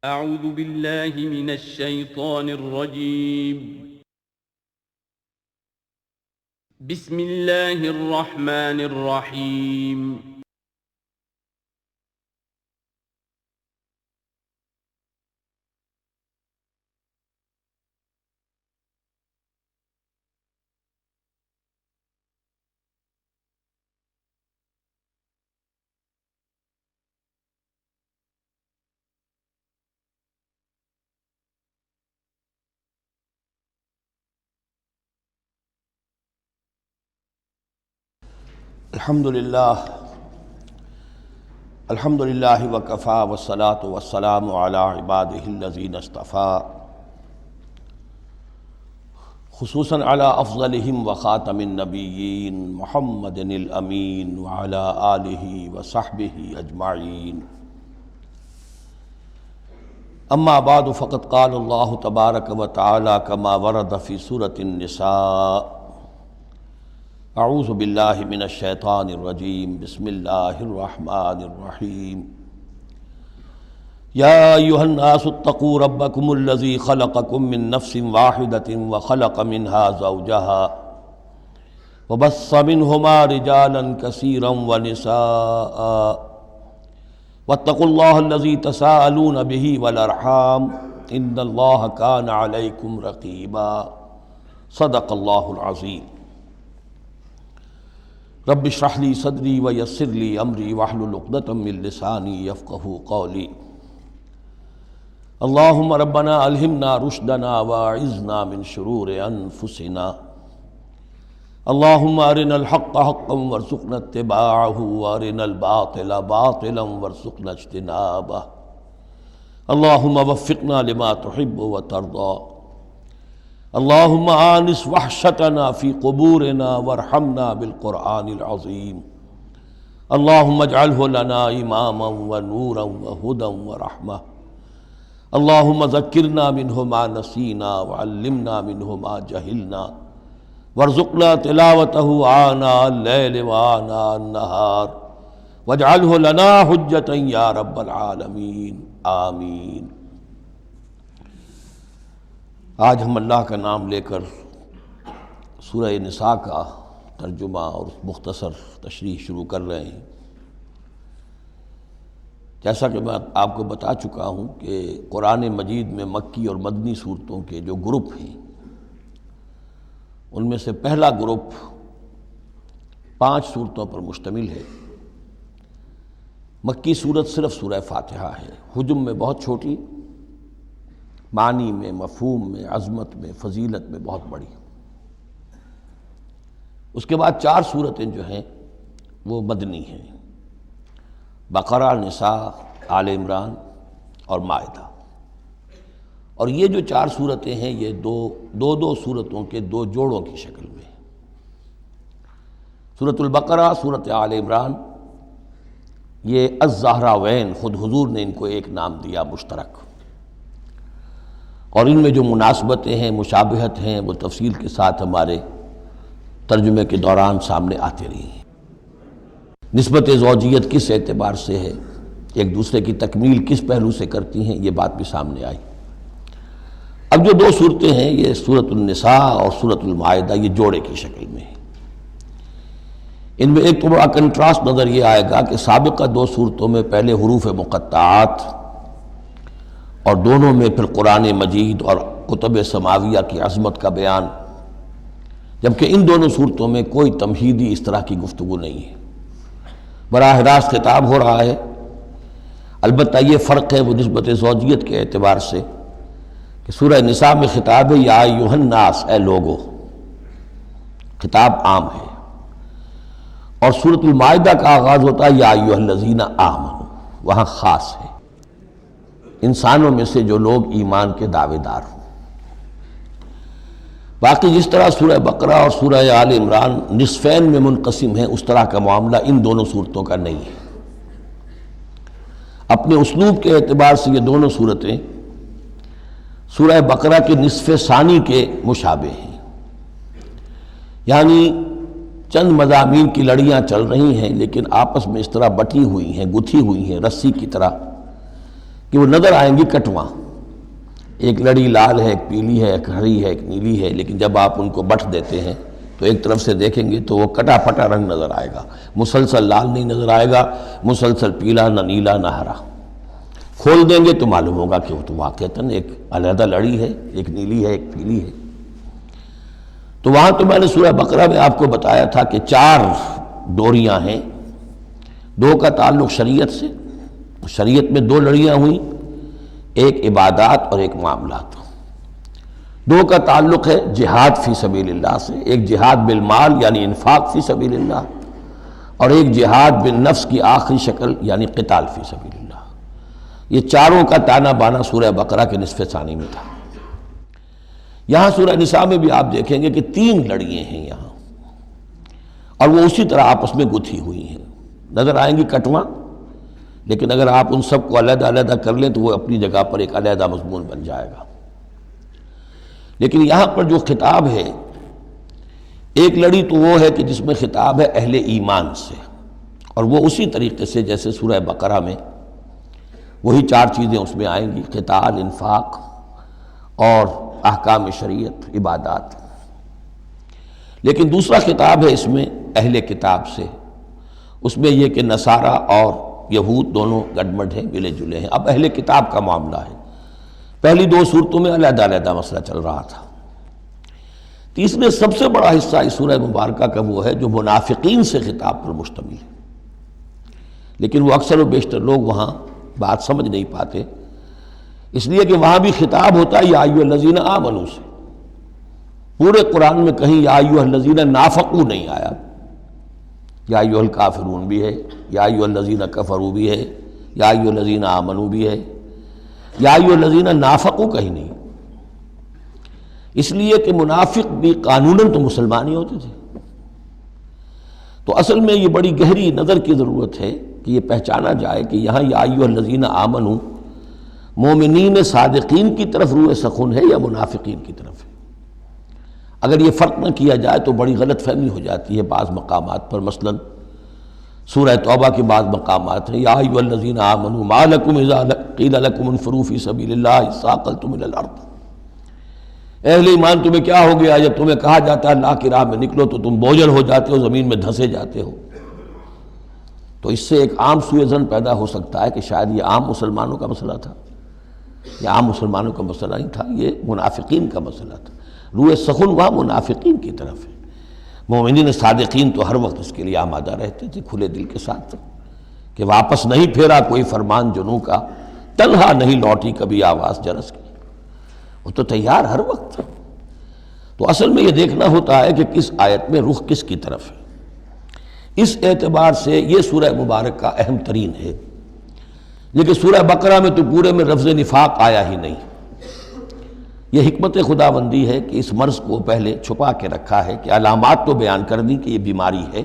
اعوذ باللہ من الشیطان الرجیم بسم اللہ الرحمن الرحیم الحمدللہ وکفا والصلاة والسلام علی عبادہ الذین اصطفیٰ خصوصاً علی افضلہم وخاتم النبیین محمد الامین وعلی آلہ وصحبہ اجمعین اما بعد فقد قال اللہ تبارک وتعالی کما ورد فی سورۃ النساء اعوذ باللہ من الشیطان الرجیم بسم اللہ الرحمن الرحیم یا ایہا الناس اتقوا ربکم الذی خلقکم من نفس واحدۃ وخلق منها زوجها وبث منہما رجالا کثیرا ونساء واتقوا اللہ الذی تساءلون بہ والارحام ان اللہ کان علیکم رقیبا صدق اللہ العظیم رب اشرح لی صدری ویسر لی امری واحلل عقدۃ من لسانی یفقہوا قولی اللہم ربنا الہمنا رشدنا واعذنا من شرور انفسنا اللہم ارنا الحق حقا وارزقنا اتباعہ وارنا الباطل باطلا وارزقنا اجتنابہ اللہم وفقنا لما تحب وترضى اللہم آنس وحشتنا فی قبورنا وارحمنا بالقرآن العظیم اللہم اجعلہ لنا اماما ونورا وہدا ورحمہ اللہم ذکرنا منہ ما نسینا وعلمنا منہ ما جہلنا وارزقنا تلاوتہ آناء اللیل وآناء النہار واجعلہ لنا حجتا یا رب العالمین آمین۔ آج ہم اللہ کا نام لے کر سورہ نساء کا ترجمہ اور مختصر تشریح شروع کر رہے ہیں۔ جیسا کہ میں آپ کو بتا چکا ہوں کہ قرآن مجید میں مکی اور مدنی صورتوں کے جو گروپ ہیں ان میں سے پہلا گروپ 5 صورتوں پر مشتمل ہے۔ مکی صورت صرف سورہ فاتحہ ہے، حجم میں بہت چھوٹی، معنی میں، مفہوم میں، عظمت میں، فضیلت میں بہت بڑی۔ اس کے بعد 4 صورتیں جو ہیں وہ مدنی ہیں، بقرہ، نساء، آل عمران اور مائدہ۔ اور یہ جو 4 صورتیں ہیں یہ دو صورتوں کے 2 جوڑوں کی شکل میں۔ سورۃ البقرہ، سورۃ آل عمران، یہ الزہراوین، خود حضور نے ان کو ایک نام دیا مشترک، اور ان میں جو مناسبتیں ہیں، مشابہت ہیں، وہ تفصیل کے ساتھ ہمارے ترجمے کے دوران سامنے آتے رہی ہیں۔ نسبت زوجیت کس اعتبار سے ہے، ایک دوسرے کی تکمیل کس پہلو سے کرتی ہیں، یہ بات بھی سامنے آئی۔ اب جو 2 صورتیں ہیں یہ سورۃ النساء اور سورۃ المائدہ، یہ جوڑے کی شکل میں ہیں۔ ان میں ایک تو بڑا کنٹراسٹ نظر یہ آئے گا کہ سابقہ 2 صورتوں میں پہلے حروف مقطعات اور دونوں میں پھر قرآن مجید اور کتب سماویہ کی عظمت کا بیان، جبکہ ان دونوں صورتوں میں کوئی تمہیدی اس طرح کی گفتگو نہیں ہے، براہ راست خطاب ہو رہا ہے۔ البتہ یہ فرق ہے وہ نسبت زوجیت کے اعتبار سے کہ سورہ نساء میں خطاب ہے یا ایھا الناس، اے لوگو، خطاب عام ہے، اور سورۃ المائدہ کا آغاز ہوتا ہے یا ایھا الذین آمنوا، وہاں خاص ہے، انسانوں میں سے جو لوگ ایمان کے دعوے دار ہوں۔ باقی جس طرح سورہ بقرہ اور سورہ آل عمران نصفین میں منقسم ہیں، اس طرح کا معاملہ ان دونوں صورتوں کا نہیں ہے۔ اپنے اسلوب کے اعتبار سے یہ دونوں صورتیں سورہ بقرہ کے نصف ثانی کے مشابہ ہیں، یعنی چند مضامین کی لڑیاں چل رہی ہیں لیکن آپس میں اس طرح بٹی ہوئی ہیں، گتھی ہوئی ہیں رسی کی طرح، کہ وہ نظر آئیں گی کٹواں، ایک لڑی لال ہے، ایک پیلی ہے، ایک ہری ہے، ایک نیلی ہے، لیکن جب آپ ان کو بٹھ دیتے ہیں تو ایک طرف سے دیکھیں گے تو وہ کٹا پھٹا رنگ نظر آئے گا، مسلسل لال نہیں نظر آئے گا، مسلسل پیلا، نہ نیلا نہ ہرا۔ کھول دیں گے تو معلوم ہوگا کہ وہ تو واقعتاً ایک علیحدہ لڑی ہے، ایک نیلی ہے، ایک پیلی ہے۔ تو وہاں تو میں نے سورہ بقرہ میں آپ کو بتایا تھا کہ 4 ڈوریاں ہیں، 2 کا تعلق شریعت سے، شریعت میں 2 لڑیاں ہوئیں، ایک عبادات اور ایک معاملات۔ 2 کا تعلق ہے جہاد فی سبیل اللہ سے، ایک جہاد بالمال یعنی انفاق فی سبیل اللہ، اور ایک جہاد بالنفس کی آخری شکل یعنی قتال فی سبیل اللہ۔ یہ چاروں کا تانا بانا سورہ بقرہ کے نصف ثانی میں تھا۔ یہاں سورہ نساء میں بھی آپ دیکھیں گے کہ 3 لڑیاں ہیں یہاں، اور وہ اسی طرح آپس میں گتھی ہوئی ہیں، نظر آئیں گی کٹواں، لیکن اگر آپ ان سب کو علیحدہ علیحدہ کر لیں تو وہ اپنی جگہ پر ایک علیحدہ مضمون بن جائے گا۔ لیکن یہاں پر جو خطاب ہے، ایک لڑی تو وہ ہے کہ جس میں خطاب ہے اہل ایمان سے، اور وہ اسی طریقے سے جیسے سورہ بقرہ میں وہی 4 چیزیں اس میں آئیں گی، قتال، انفاق اور احکام شریعت، عبادات۔ لیکن دوسرا خطاب ہے اس میں اہل کتاب سے، اس میں یہ کہ نصارہ اور یہود دونوں گڈمڈ ہیں، ملے جلے ہیں۔ اب اہل کتاب کا معاملہ ہے، پہلی 2 صورتوں میں علیحدہ علیحدہ مسئلہ چل رہا تھا۔ تیسرے سب سے بڑا حصہ اس سورہ مبارکہ کا وہ ہے جو منافقین سے خطاب پر مشتمل ہے، لیکن وہ اکثر و بیشتر لوگ وہاں بات سمجھ نہیں پاتے، اس لیے کہ وہاں بھی خطاب ہوتا ہے یا ایھا الذین آمنوا سے۔ پورے قرآن میں کہیں یا ایھا الذین نافقوا نہیں آیا، یا ایھا الکافرون بھی ہے، یا ایھا الذین کفروا بھی ہے، یا ایھا الذین آمنوا بھی ہے، یا ایھا الذین نافقوا کہیں نہیں، اس لیے کہ منافق بھی قانوناً تو مسلمان ہی ہوتے تھے۔ تو اصل میں یہ بڑی گہری نظر کی ضرورت ہے کہ یہ پہچانا جائے کہ یہاں یا ایھا الذین آمنوا مومنین صادقین کی طرف روح سخن ہے یا منافقین کی طرف ہے۔ اگر یہ فرق نہ کیا جائے تو بڑی غلط فہمی ہو جاتی ہے بعض مقامات پر، مثلا سورہ توبہ کے بعض مقامات ہیں، یا ایھا الذین آمنوا ما لکم اذا قیل لکم انفروا فی سبیل اللہ اثاقلتم الی الارض۔ اہل ایمان تمہیں کیا ہو گیا جب تمہیں کہا جاتا ہے اللہ کی راہ میں نکلو تو تم بوجھل ہو جاتے ہو، زمین میں دھنسے جاتے ہو۔ تو اس سے ایک عام سوء ظن پیدا ہو سکتا ہے کہ شاید یہ عام مسلمانوں کا مسئلہ تھا۔ یہ عام مسلمانوں کا مسئلہ نہیں تھا، یہ منافقین کا مسئلہ تھا۔ روح سخن وہاں منافقین کی طرف ہے، مومنین صادقین تو ہر وقت اس کے لیے آمادہ رہتے تھے کھلے دل کے ساتھ، کہ واپس نہیں پھیرا کوئی فرمان جنوں کا، تنہا نہیں لوٹی کبھی آواز جرس کی، وہ تو تیار ہر وقت۔ تو اصل میں یہ دیکھنا ہوتا ہے کہ کس آیت میں رخ کس کی طرف ہے۔ اس اعتبار سے یہ سورہ مبارک کا اہم ترین ہے، لیکن سورہ بقرہ میں تو پورے میں لفظ نفاق آیا ہی نہیں۔ یہ حکمت خداوندی ہے کہ اس مرض کو پہلے چھپا کے رکھا ہے، کہ علامات تو بیان کر دی کہ یہ بیماری ہے،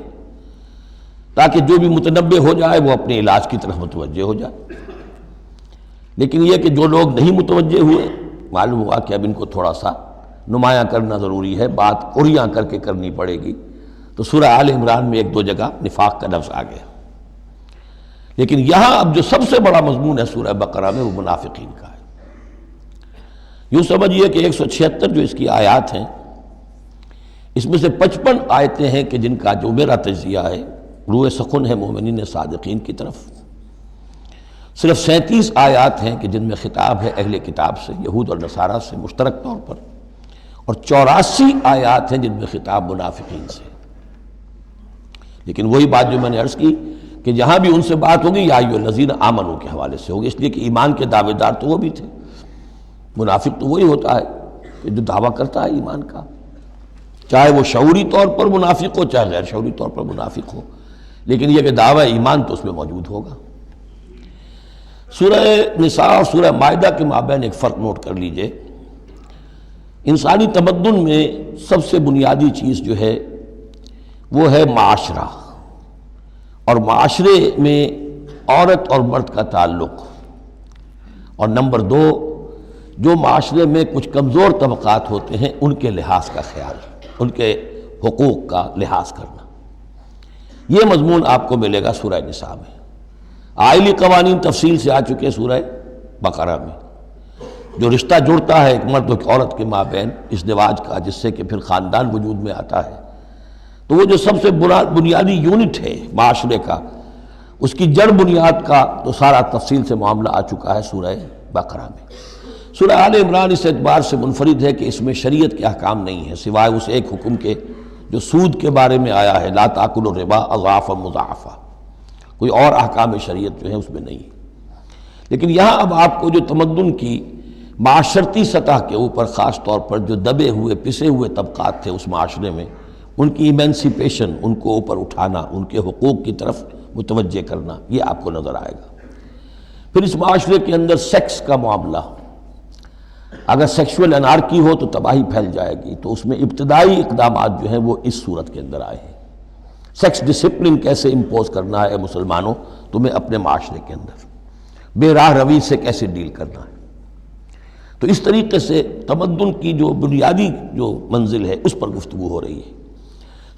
تاکہ جو بھی متنبہ ہو جائے وہ اپنے علاج کی طرف متوجہ ہو جائے۔ لیکن یہ کہ جو لوگ نہیں متوجہ ہوئے، معلوم ہوا کہ اب ان کو تھوڑا سا نمایاں کرنا ضروری ہے، بات اڑیاں کر کے کرنی پڑے گی۔ تو سورہ آل عمران میں 1-2 جگہ نفاق کا لفظ آ گیا، لیکن یہاں اب جو سب سے بڑا مضمون ہے سورہ بقرہ میں وہ منافقین کا ہے۔ یوں سمجھیے کہ 176 جو اس کی آیات ہیں، اس میں سے 55 آیتیں ہیں کہ جن کا جو میرا تجزیہ ہے روح سخن ہے مومنین صادقین کی طرف، صرف 37 آیات ہیں کہ جن میں خطاب ہے اہل کتاب سے، یہود اور نصارہ سے مشترک طور پر، اور 84 آیات ہیں جن میں خطاب منافقین سے۔ لیکن وہی بات جو میں نے عرض کی کہ جہاں بھی ان سے بات ہوگی یا ایھا الذین آمنوا کے حوالے سے ہوگی، اس لیے کہ ایمان کے دعوے دار تو وہ بھی تھے۔ منافق تو وہی ہوتا ہے کہ جو دعویٰ کرتا ہے ایمان کا، چاہے وہ شعوری طور پر منافق ہو چاہے غیر شعوری طور پر منافق ہو، لیکن یہ کہ دعویٰ ایمان تو اس میں موجود ہوگا۔ سورہ نساء اور سورہ مائدہ کے مابین ایک فرق نوٹ کر لیجئے۔ انسانی تمدن میں سب سے بنیادی چیز جو ہے وہ ہے معاشرہ، اور معاشرے میں عورت اور مرد کا تعلق، اور نمبر 2 جو معاشرے میں کچھ کمزور طبقات ہوتے ہیں ان کے لحاظ کا خیال، ان کے حقوق کا لحاظ کرنا۔ یہ مضمون آپ کو ملے گا سورہ نساء میں۔ آئلی قوانین تفصیل سے آ چکے سورہ بقرہ میں، جو رشتہ جڑتا ہے ایک مرد و ایک عورت کے مابین ازدواج کا، جس سے کہ پھر خاندان وجود میں آتا ہے، تو وہ جو سب سے بنیادی یونٹ ہے معاشرے کا، اس کی جڑ بنیاد کا تو سارا تفصیل سے معاملہ آ چکا ہے سورہ بقرہ میں۔ سورہ آل عمران اس اعتبار سے منفرد ہے کہ اس میں شریعت کے احکام نہیں ہیں سوائے اس ایک حکم کے جو سود کے بارے میں آیا ہے، لا تاکلوا الربا اضعافا مضاعفا، کوئی اور احکام شریعت جو ہے اس میں نہیں۔ لیکن یہاں اب آپ کو جو تمدن کی معاشرتی سطح کے اوپر خاص طور پر جو دبے ہوئے پسے ہوئے طبقات تھے اس معاشرے میں، ان کی ایمینسیپیشن، ان کو اوپر اٹھانا، ان کے حقوق کی طرف متوجہ کرنا، یہ آپ کو نظر آئے گا۔ پھر اس معاشرے کے اندر سیکس کا معاملہ، اگر سیکشول انارکی ہو تو تباہی پھیل جائے گی، تو اس میں ابتدائی اقدامات جو ہیں وہ اس صورت کے اندر آئے ہیں۔ سیکس ڈسپلن کیسے امپوز کرنا ہے مسلمانوں تمہیں اپنے معاشرے کے اندر، بے راہ روی سے کیسے ڈیل کرنا ہے۔ تو اس طریقے سے تمدن کی جو بنیادی جو منزل ہے اس پر گفتگو ہو رہی ہے۔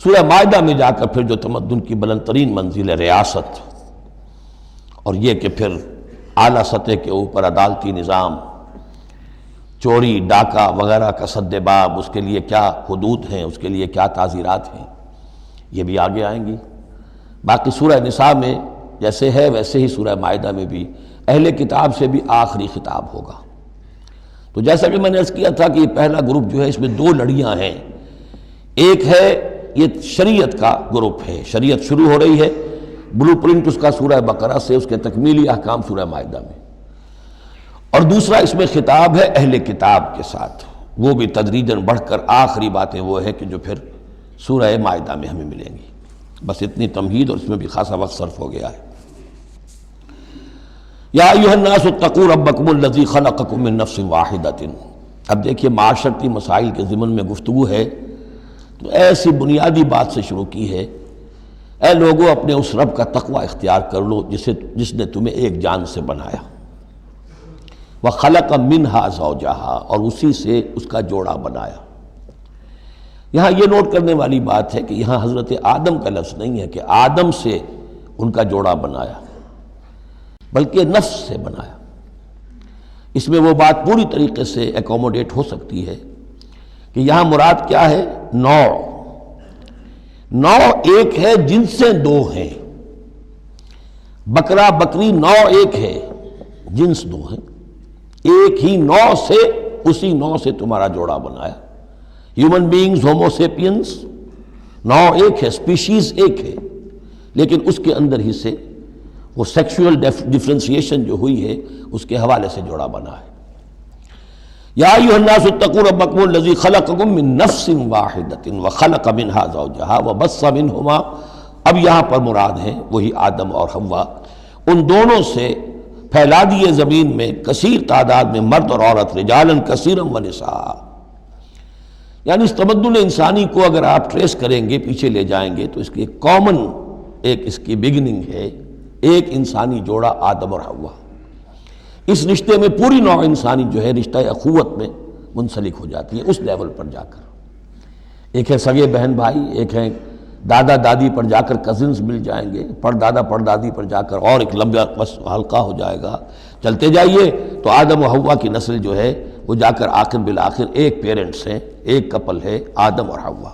سورہ مائدہ میں جا کر پھر جو تمدن کی بلند ترین منزل ہے ریاست، اور یہ کہ پھر اعلیٰ سطح کے اوپر عدالتی نظام، چوری ڈاکہ وغیرہ کا سد باب، اس کے لیے کیا حدود ہیں، اس کے لیے کیا تعزیرات ہیں، یہ بھی آگے آئیں گی۔ باقی سورہ نساء میں جیسے ہے ویسے ہی سورہ مائدہ میں بھی اہل کتاب سے بھی آخری خطاب ہوگا۔ تو جیسا کہ میں نے عرض کیا تھا کہ یہ پہلا گروپ جو ہے اس میں دو لڑیاں ہیں، ایک ہے یہ شریعت کا گروپ ہے، شریعت شروع ہو رہی ہے، بلو پرنٹ اس کا سورہ بقرہ سے، اس کے تکمیلی احکام سورہ مائدہ میں، اور دوسرا اس میں خطاب ہے اہل کتاب کے ساتھ، وہ بھی تدریجاً بڑھ کر آخری باتیں وہ ہے کہ جو پھر سورہ مائدہ میں ہمیں ملیں گی۔ بس اتنی تمہید، اور اس میں بھی خاصا وقت صرف ہو گیا ہے۔ یا ایھا الناس اتقوا ربکم الذی خلقکم من نفس واحدۃ۔ اب دیکھیے معاشرتی مسائل کے ضمن میں گفتگو ہے تو ایسی بنیادی بات سے شروع کی ہے، اے لوگو اپنے اس رب کا تقوی اختیار کر لو جس نے تمہیں ایک جان سے بنایا، وَخَلَقَ مِنْهَا زَوْجَهَا، اور اسی سے اس کا جوڑا بنایا۔ یہاں یہ نوٹ کرنے والی بات ہے کہ یہاں حضرت آدم کا لفظ نہیں ہے کہ آدم سے ان کا جوڑا بنایا، بلکہ نفس سے بنایا۔ اس میں وہ بات پوری طریقے سے ایکوموڈیٹ ہو سکتی ہے کہ یہاں مراد کیا ہے، نوع ایک ہے، جنسیں دو ہیں، بکرا بکری نوع ایک ہے، جنس دو ہیں، ایک ہی نوع سے، اسی نوع سے تمہارا جوڑا بنایا۔ ہیومن بینگز ہومو سیپینز نوع ایک ہے، اسپیشیز ایک ہے، لیکن اس کے اندر ہی سے وہ سیکشول ڈفرینسیشن جو ہوئی ہے اس کے حوالے سے جوڑا بنا ہے۔ یا ایھا الناس اتقوا ربکم الذی خلقکم من نفس واحدۃ وخلق منها زوجها وبث منہما، اب یہاں پر مراد ہیں وہی آدم اور حوا، ان دونوں سے پھیلا دیے زمین میں کثیر تعداد میں مرد اور عورت، رجالا کثیرا ونساء۔ یعنی اس تمدن انسانی کو اگر آپ ٹریس کریں گے، پیچھے لے جائیں گے، تو اس کی ایک کامن اس کی بگننگ ہے، ایک انسانی جوڑا آدم اور حوا۔ اس رشتے میں پوری نوع انسانی جو ہے رشتہ اخوت میں منسلک ہو جاتی ہے، اس لیول پر جا کر۔ ایک ہے سگے بہن بھائی، ایک ہے دادا دادی پر جا کر کزنز مل جائیں گے، پردادا پردادی پر جا کر اور ایک لمبا حلقہ ہو جائے گا، چلتے جائیے تو آدم و حوا کی نسل جو ہے وہ جا کر آخر بالآخر ایک پیرنٹس ہیں، ایک کپل ہے، آدم اور حوا۔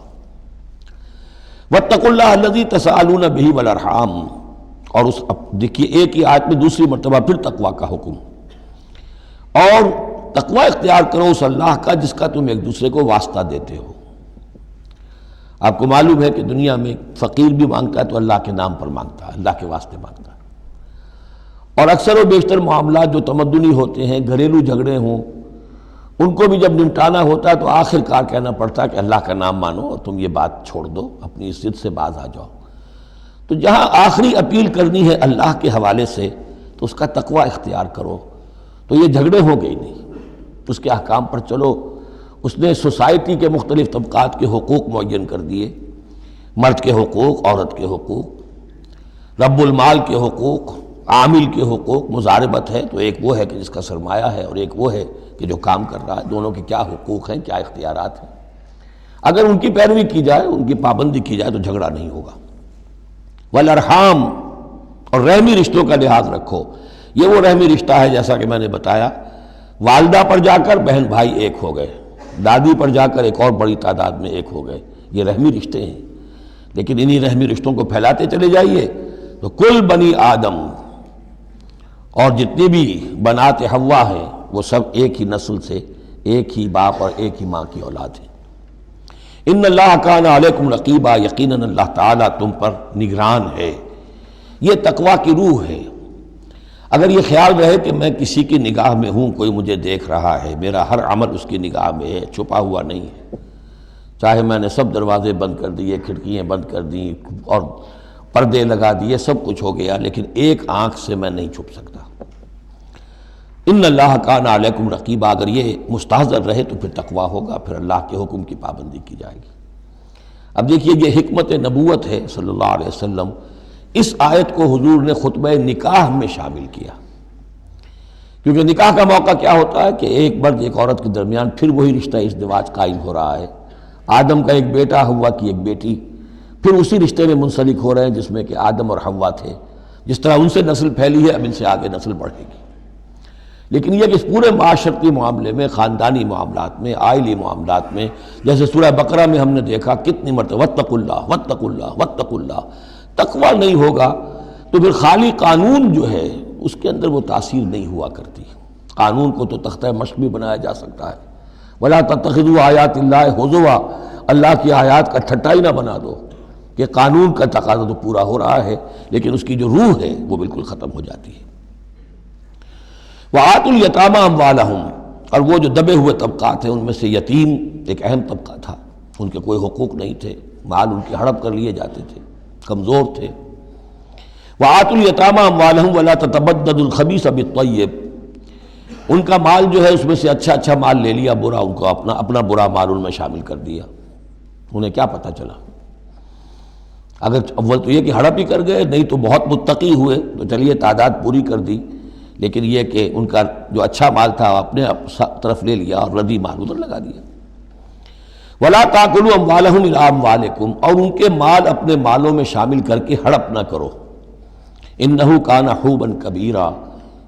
واتقوا اللہ الذی تساءلون بہ والارحام، اور اس دیکھیے ایک ہی آیت میں دوسری مرتبہ پھر تقوی کا حکم، اور تقوی اختیار کرو اس اللہ کا جس کا تم ایک دوسرے کو واسطہ دیتے ہو۔ آپ کو معلوم ہے کہ دنیا میں فقیر بھی مانگتا ہے تو اللہ کے نام پر مانگتا ہے، اللہ کے واسطے مانگتا ہے، اور اکثر و بیشتر معاملات جو تمدنی ہوتے ہیں، گھریلو جھگڑے ہوں، ان کو بھی جب نمٹانا ہوتا ہے تو آخر کار کہنا پڑتا ہے کہ اللہ کا نام مانو اور تم یہ بات چھوڑ دو، اپنی عزت سے باز آ جاؤ۔ تو جہاں آخری اپیل کرنی ہے اللہ کے حوالے سے تو اس کا تقوی اختیار کرو، تو یہ جھگڑے ہو گئی نہیں، اس کے احکام پر چلو۔ اس نے سوسائٹی کے مختلف طبقات کے حقوق معین کر دیے، مرد کے حقوق، عورت کے حقوق، رب المال کے حقوق، عامل کے حقوق، مضاربت ہے تو ایک وہ ہے کہ جس کا سرمایہ ہے، اور ایک وہ ہے کہ جو کام کر رہا ہے، دونوں کے کیا حقوق ہیں، کیا اختیارات ہیں۔ اگر ان کی پیروی کی جائے، ان کی پابندی کی جائے تو جھگڑا نہیں ہوگا۔ والارحام، اور رحمی رشتوں کا لحاظ رکھو۔ یہ وہ رحمی رشتہ ہے جیسا کہ میں نے بتایا، والدہ پر جا کر بہن بھائی ایک ہو گئے، دادی پر جا کر ایک اور بڑی تعداد میں ایک ہو گئے، یہ رحمی رشتے ہیں۔ لیکن انہی رحمی رشتوں کو پھیلاتے چلے جائیے تو کل بنی آدم، اور جتنی بھی بنات حوا ہیں وہ سب ایک ہی نسل سے، ایک ہی باپ اور ایک ہی ماں کی اولاد ہیں۔ ان اللہ کان علیکم رقیبا، یقیناً اللہ تعالیٰ تم پر نگران ہے۔ یہ تقویٰ کی روح ہے۔ اگر یہ خیال رہے کہ میں کسی کی نگاہ میں ہوں، کوئی مجھے دیکھ رہا ہے، میرا ہر عمل اس کی نگاہ میں ہے، چھپا ہوا نہیں ہے، چاہے میں نے سب دروازے بند کر دیے، کھڑکیاں بند کر دیں اور پردے لگا دیے، سب کچھ ہو گیا، لیکن ایک آنکھ سے میں نہیں چھپ سکتا۔ ان اللہ کان علیکم رقیبا، اگر یہ مستحضر رہے تو پھر تقویٰ ہوگا، پھر اللہ کے حکم کی پابندی کی جائے گی۔ اب دیکھیے یہ حکمت نبوت ہے صلی اللہ علیہ وسلم۔ اس آیت کو حضور نے خطبہ نکاح میں شامل کیا، کیونکہ نکاح کا موقع کیا ہوتا ہے کہ ایک مرد ایک عورت کے درمیان پھر وہی رشتہ ازدواج قائم ہو رہا ہے، آدم کا ایک بیٹا، حوا کی ایک بیٹی، پھر اسی رشتے میں منسلک ہو رہے ہیں جس میں کہ آدم اور حوا تھے۔ جس طرح ان سے نسل پھیلی ہے، اب ان سے آگے نسل بڑھے گی۔ لیکن یہ کہ اس پورے معاشرتی معاملے میں، خاندانی معاملات میں، عائلی معاملات میں، جیسے سورہ بقرہ میں ہم نے دیکھا کتنی مرتبہ واتقوا اللہ واتقوا اللہ واتقوا اللہ، تقویٰ نہیں ہوگا تو پھر خالی قانون جو ہے اس کے اندر وہ تاثیر نہیں ہوا کرتی۔ قانون کو تو تختہ مشق بھی بنایا جا سکتا ہے، وَلَا تَتَّخِذُوا آیَاتِ اللَّهِ هُزُوًا، اللہ کی آیات کا ٹھٹا ہی نہ بنا دو، کہ قانون کا تقاضا تو پورا ہو رہا ہے لیکن اس کی جو روح ہے وہ بالکل ختم ہو جاتی ہے۔ وَآتُوا الْيَتَامَىٰ أَمْوَالَهُمْ، اور وہ جو دبے ہوئے طبقات ہیں ان میں سے یتیم ایک اہم طبقہ تھا، ان کے کوئی حقوق نہیں تھے، مال ان کے ہڑپ کر لیے جاتے تھے، کمزور تھے۔ وَآتُوا الْيَتَامَىٰ أَمْوَالَهُمْ وَلَا تَتَبَدَّلُوا الْخَبِيثَ بِالطَّيِّبِ، ان کا مال جو ہے اس میں سے اچھا اچھا مال لے لیا، برا ان کو اپنا برا مال ان میں شامل کر دیا۔ انہیں کیا پتہ چلا؟ اگر اول تو یہ کہ ہڑپ ہی کر گئے، نہیں تو بہت متقی ہوئے تو چلیے تعداد پوری کر دی، لیکن یہ کہ ان کا جو اچھا مال تھا اپنے طرف لے لیا اور ردی مال ادھر لگا دیا۔ وَلَا تَأْكُلُوا أَمْوَالَهُمْ إِلَىٰ أَمْوَالِكُمْ، اور ان کے مال اپنے مالوں میں شامل کر کے ہڑپ نہ کرو۔ إِنَّهُ كَانَ حُوبًا كَبِيرًا،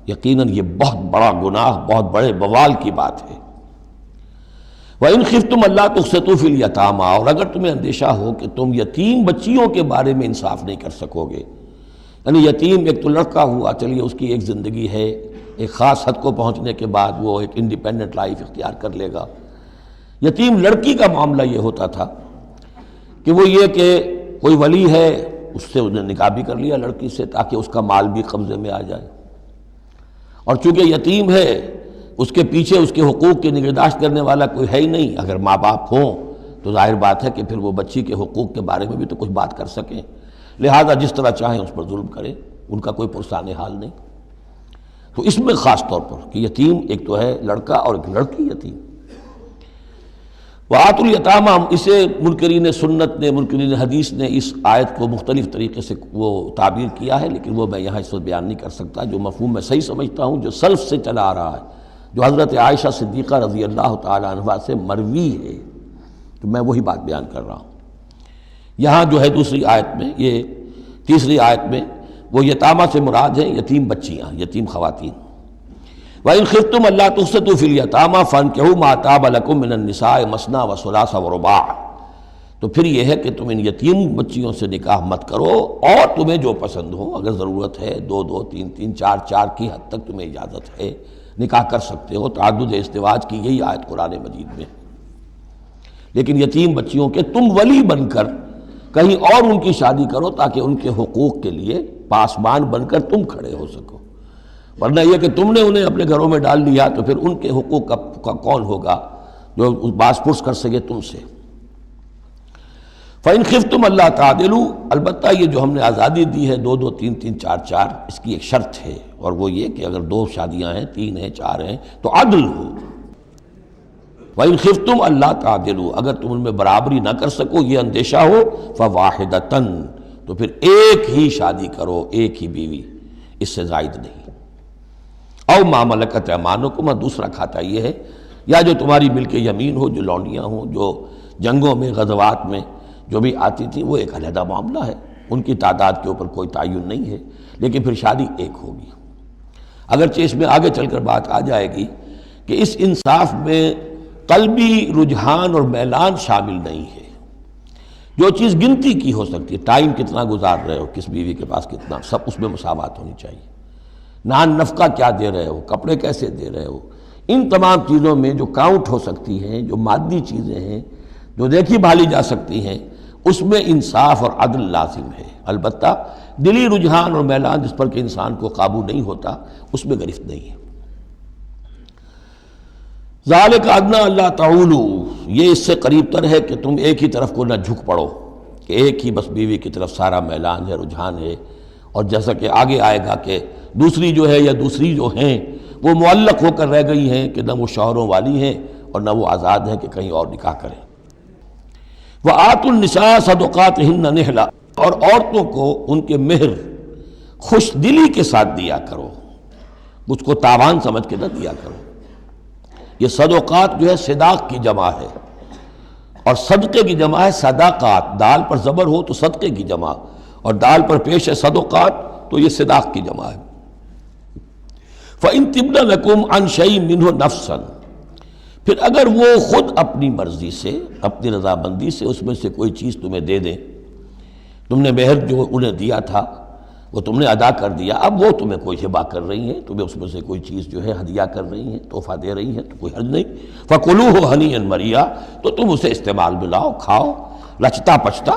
یقیناً یہ بہت بڑا گناہ، بہت بڑے بوال کی بات ہے۔ وَإِنْ خِفْتُمْ أَلَّا تُقْسِطُوا فِي الْيَتَامَىٰ، اور اگر تمہیں اندیشہ ہو کہ تم یتیم بچیوں کے بارے میں انصاف نہیں کر سکو گے، یعنی یتیم ایک تو لڑکا ہوا، چلیے اس کی ایک زندگی ہے، ایک خاص حد کو پہنچنے کے بعد وہ ایک انڈیپینڈنٹ لائف اختیار کر لے گا۔ یتیم لڑکی کا معاملہ یہ ہوتا تھا کہ وہ یہ کہ کوئی ولی ہے، اس سے انہیں نکاح بھی کر لیا لڑکی سے تاکہ اس کا مال بھی قبضے میں آ جائے، اور چونکہ یتیم ہے اس کے پیچھے اس کے حقوق کی نگہداشت کرنے والا کوئی ہے ہی نہیں۔ اگر ماں باپ ہوں تو ظاہر بات ہے کہ پھر وہ بچی کے حقوق کے بارے میں بھی تو کچھ بات کر سکیں، لہذا جس طرح چاہیں اس پر ظلم کریں، ان کا کوئی پرسان حال نہیں۔ تو اس میں خاص طور پر کہ یتیم ایک تو ہے لڑکا اور ایک لڑکی یتیم۔ وَآتُوا الْيَتَامَىٰ، اسے منکرین سنت نے، منکرین حدیث نے اس آیت کو مختلف طریقے سے وہ تعبیر کیا ہے، لیکن وہ میں یہاں اس وقت بیان نہیں کر سکتا۔ جو مفہوم میں صحیح سمجھتا ہوں، جو سلف سے چلا آ رہا ہے، جو حضرت عائشہ صدیقہ رضی اللہ تعالی عنہا سے مروی ہے، تو میں وہی بات بیان کر رہا ہوں۔ یہاں جو ہے دوسری آیت میں، یہ تیسری آیت میں، وہ یتامہ سے مراد ہیں یتیم بچیاں، یتیم خواتین۔ وَإِنْ خِفْتُمْ أَلَّا تُقْسِطُوا فِي الْيَتَامَىٰ فَانكِحُوا مَا طَابَ لَكُم مِّنَ النِّسَاءِ مَثْنَىٰ وَثُلَاثَ وَرُبَاعَ، تو پھر یہ ہے کہ تم ان یتیم بچیوں سے نکاح مت کرو، اور تمہیں جو پسند ہو، اگر ضرورت ہے دو دو تین تین چار چار کی حد تک تمہیں اجازت ہے، نکاح کر سکتے ہو۔ تعدد ازدواج کی یہی آیت قرآن مجید میں۔ لیکن یتیم بچیوں کے تم ولی بن کر کہیں اور ان کی شادی کرو تاکہ ان کے حقوق کے لیے پاسبان بن کر تم کھڑے ہو سکو، ورنہ یہ کہ تم نے انہیں اپنے گھروں میں ڈال دیا تو پھر ان کے حقوق کا کون ہوگا جو باز پرس کر سکے تم سے۔ فَإِنْ خِفْتُمْ أَلَّا تَعْدِلُوا، البتہ یہ جو ہم نے آزادی دی ہے دو دو تین تین چار چار، اس کی ایک شرط ہے، اور وہ یہ کہ اگر دو شادیاں ہیں، تین ہیں، چار ہیں، تو عدل ہو۔ وَإِنْ خِفْتُمْ أَلَّا تَعْدِلُوا، اگر تم ان میں برابری نہ کر سکو، یہ اندیشہ ہو، فَوَاحِدَةً، تو پھر ایک ہی شادی کرو، ایک ہی بیوی، اس سے زائد نہیں۔ او ما ملکت ایمانکم، اور دوسرا کھاتا یہ ہے، یا جو تمہاری ملک یمین ہو، جو لونڈیاں ہوں، جو جنگوں میں غزوات میں جو بھی آتی تھیں، وہ ایک علیحدہ معاملہ ہے، ان کی تعداد کے اوپر کوئی تعین نہیں ہے، لیکن پھر شادی ایک ہوگی۔ اگرچہ اس میں آگے چل کر بات آ جائے گی کہ اس انصاف میں قلبی رجحان اور میلان شامل نہیں ہے۔ جو چیز گنتی کی ہو سکتی ہے، ٹائم کتنا گزار رہے ہو، کس بیوی کے پاس کتنا، سب اس میں مساوات ہونی چاہیے۔ نان نفقہ کیا دے رہے ہو، کپڑے کیسے دے رہے ہو، ان تمام چیزوں میں جو کاؤنٹ ہو سکتی ہیں، جو مادی چیزیں ہیں، جو دیکھی بھالی جا سکتی ہیں، اس میں انصاف اور عدل لازم ہے۔ البتہ دلی رجحان اور میلان جس پر کہ انسان کو قابو نہیں ہوتا، اس میں گرفت نہیں ہے۔ ذالک ادنیٰ اللہ تعولوا، یہ اس سے قریب تر ہے کہ تم ایک ہی طرف کو نہ جھک پڑو، کہ ایک ہی بس بیوی کی طرف سارا میلان ہے، رجحان ہے۔ اور جیسا کہ آگے آئے گا کہ دوسری جو ہے یا دوسری جو ہیں وہ معلق ہو کر رہ گئی ہیں کہ نہ وہ شوہروں والی ہیں اور نہ وہ آزاد ہیں کہ کہیں اور نکاح کریں۔ وَآتُوا النِّسَاءَ صَدُقَاتِهِنَّ نِحْلًا، اور عورتوں کو ان کے مہر خوش دلی کے ساتھ دیا کرو، مجھ کو تاوان سمجھ کے نہ دیا کرو۔ یہ صدقات جو ہے صداق کی جمع ہے، اور صدقے کی جمع ہے صداقات۔ دال پر زبر ہو تو صدقے کی جمع، اور دال پر پیش ہے صدقات تو یہ صداق کی جمع ہے۔ فَإِن تِبْنَ لَكُمْ عَنْ شَيْءٍ مِّنْهُ نَفْسًا، پھر اگر وہ خود اپنی مرضی سے، اپنی رضامندی سے اس میں سے کوئی چیز تمہیں دے دیں، تم نے مہر جو انہیں دیا تھا وہ تم نے ادا کر دیا، اب وہ تمہیں کوئی ہبہ کر رہی ہیں، تمہیں اس میں سے کوئی چیز جو ہے ہدیہ کر رہی ہیں، تحفہ دے رہی ہیں، تو کوئی حرج نہیں۔ فَكُلُوهُ هَنِيًّا مَرِيًّا، تو تم اسے استعمال میں لاؤ، کھاؤ لچتا پچتا،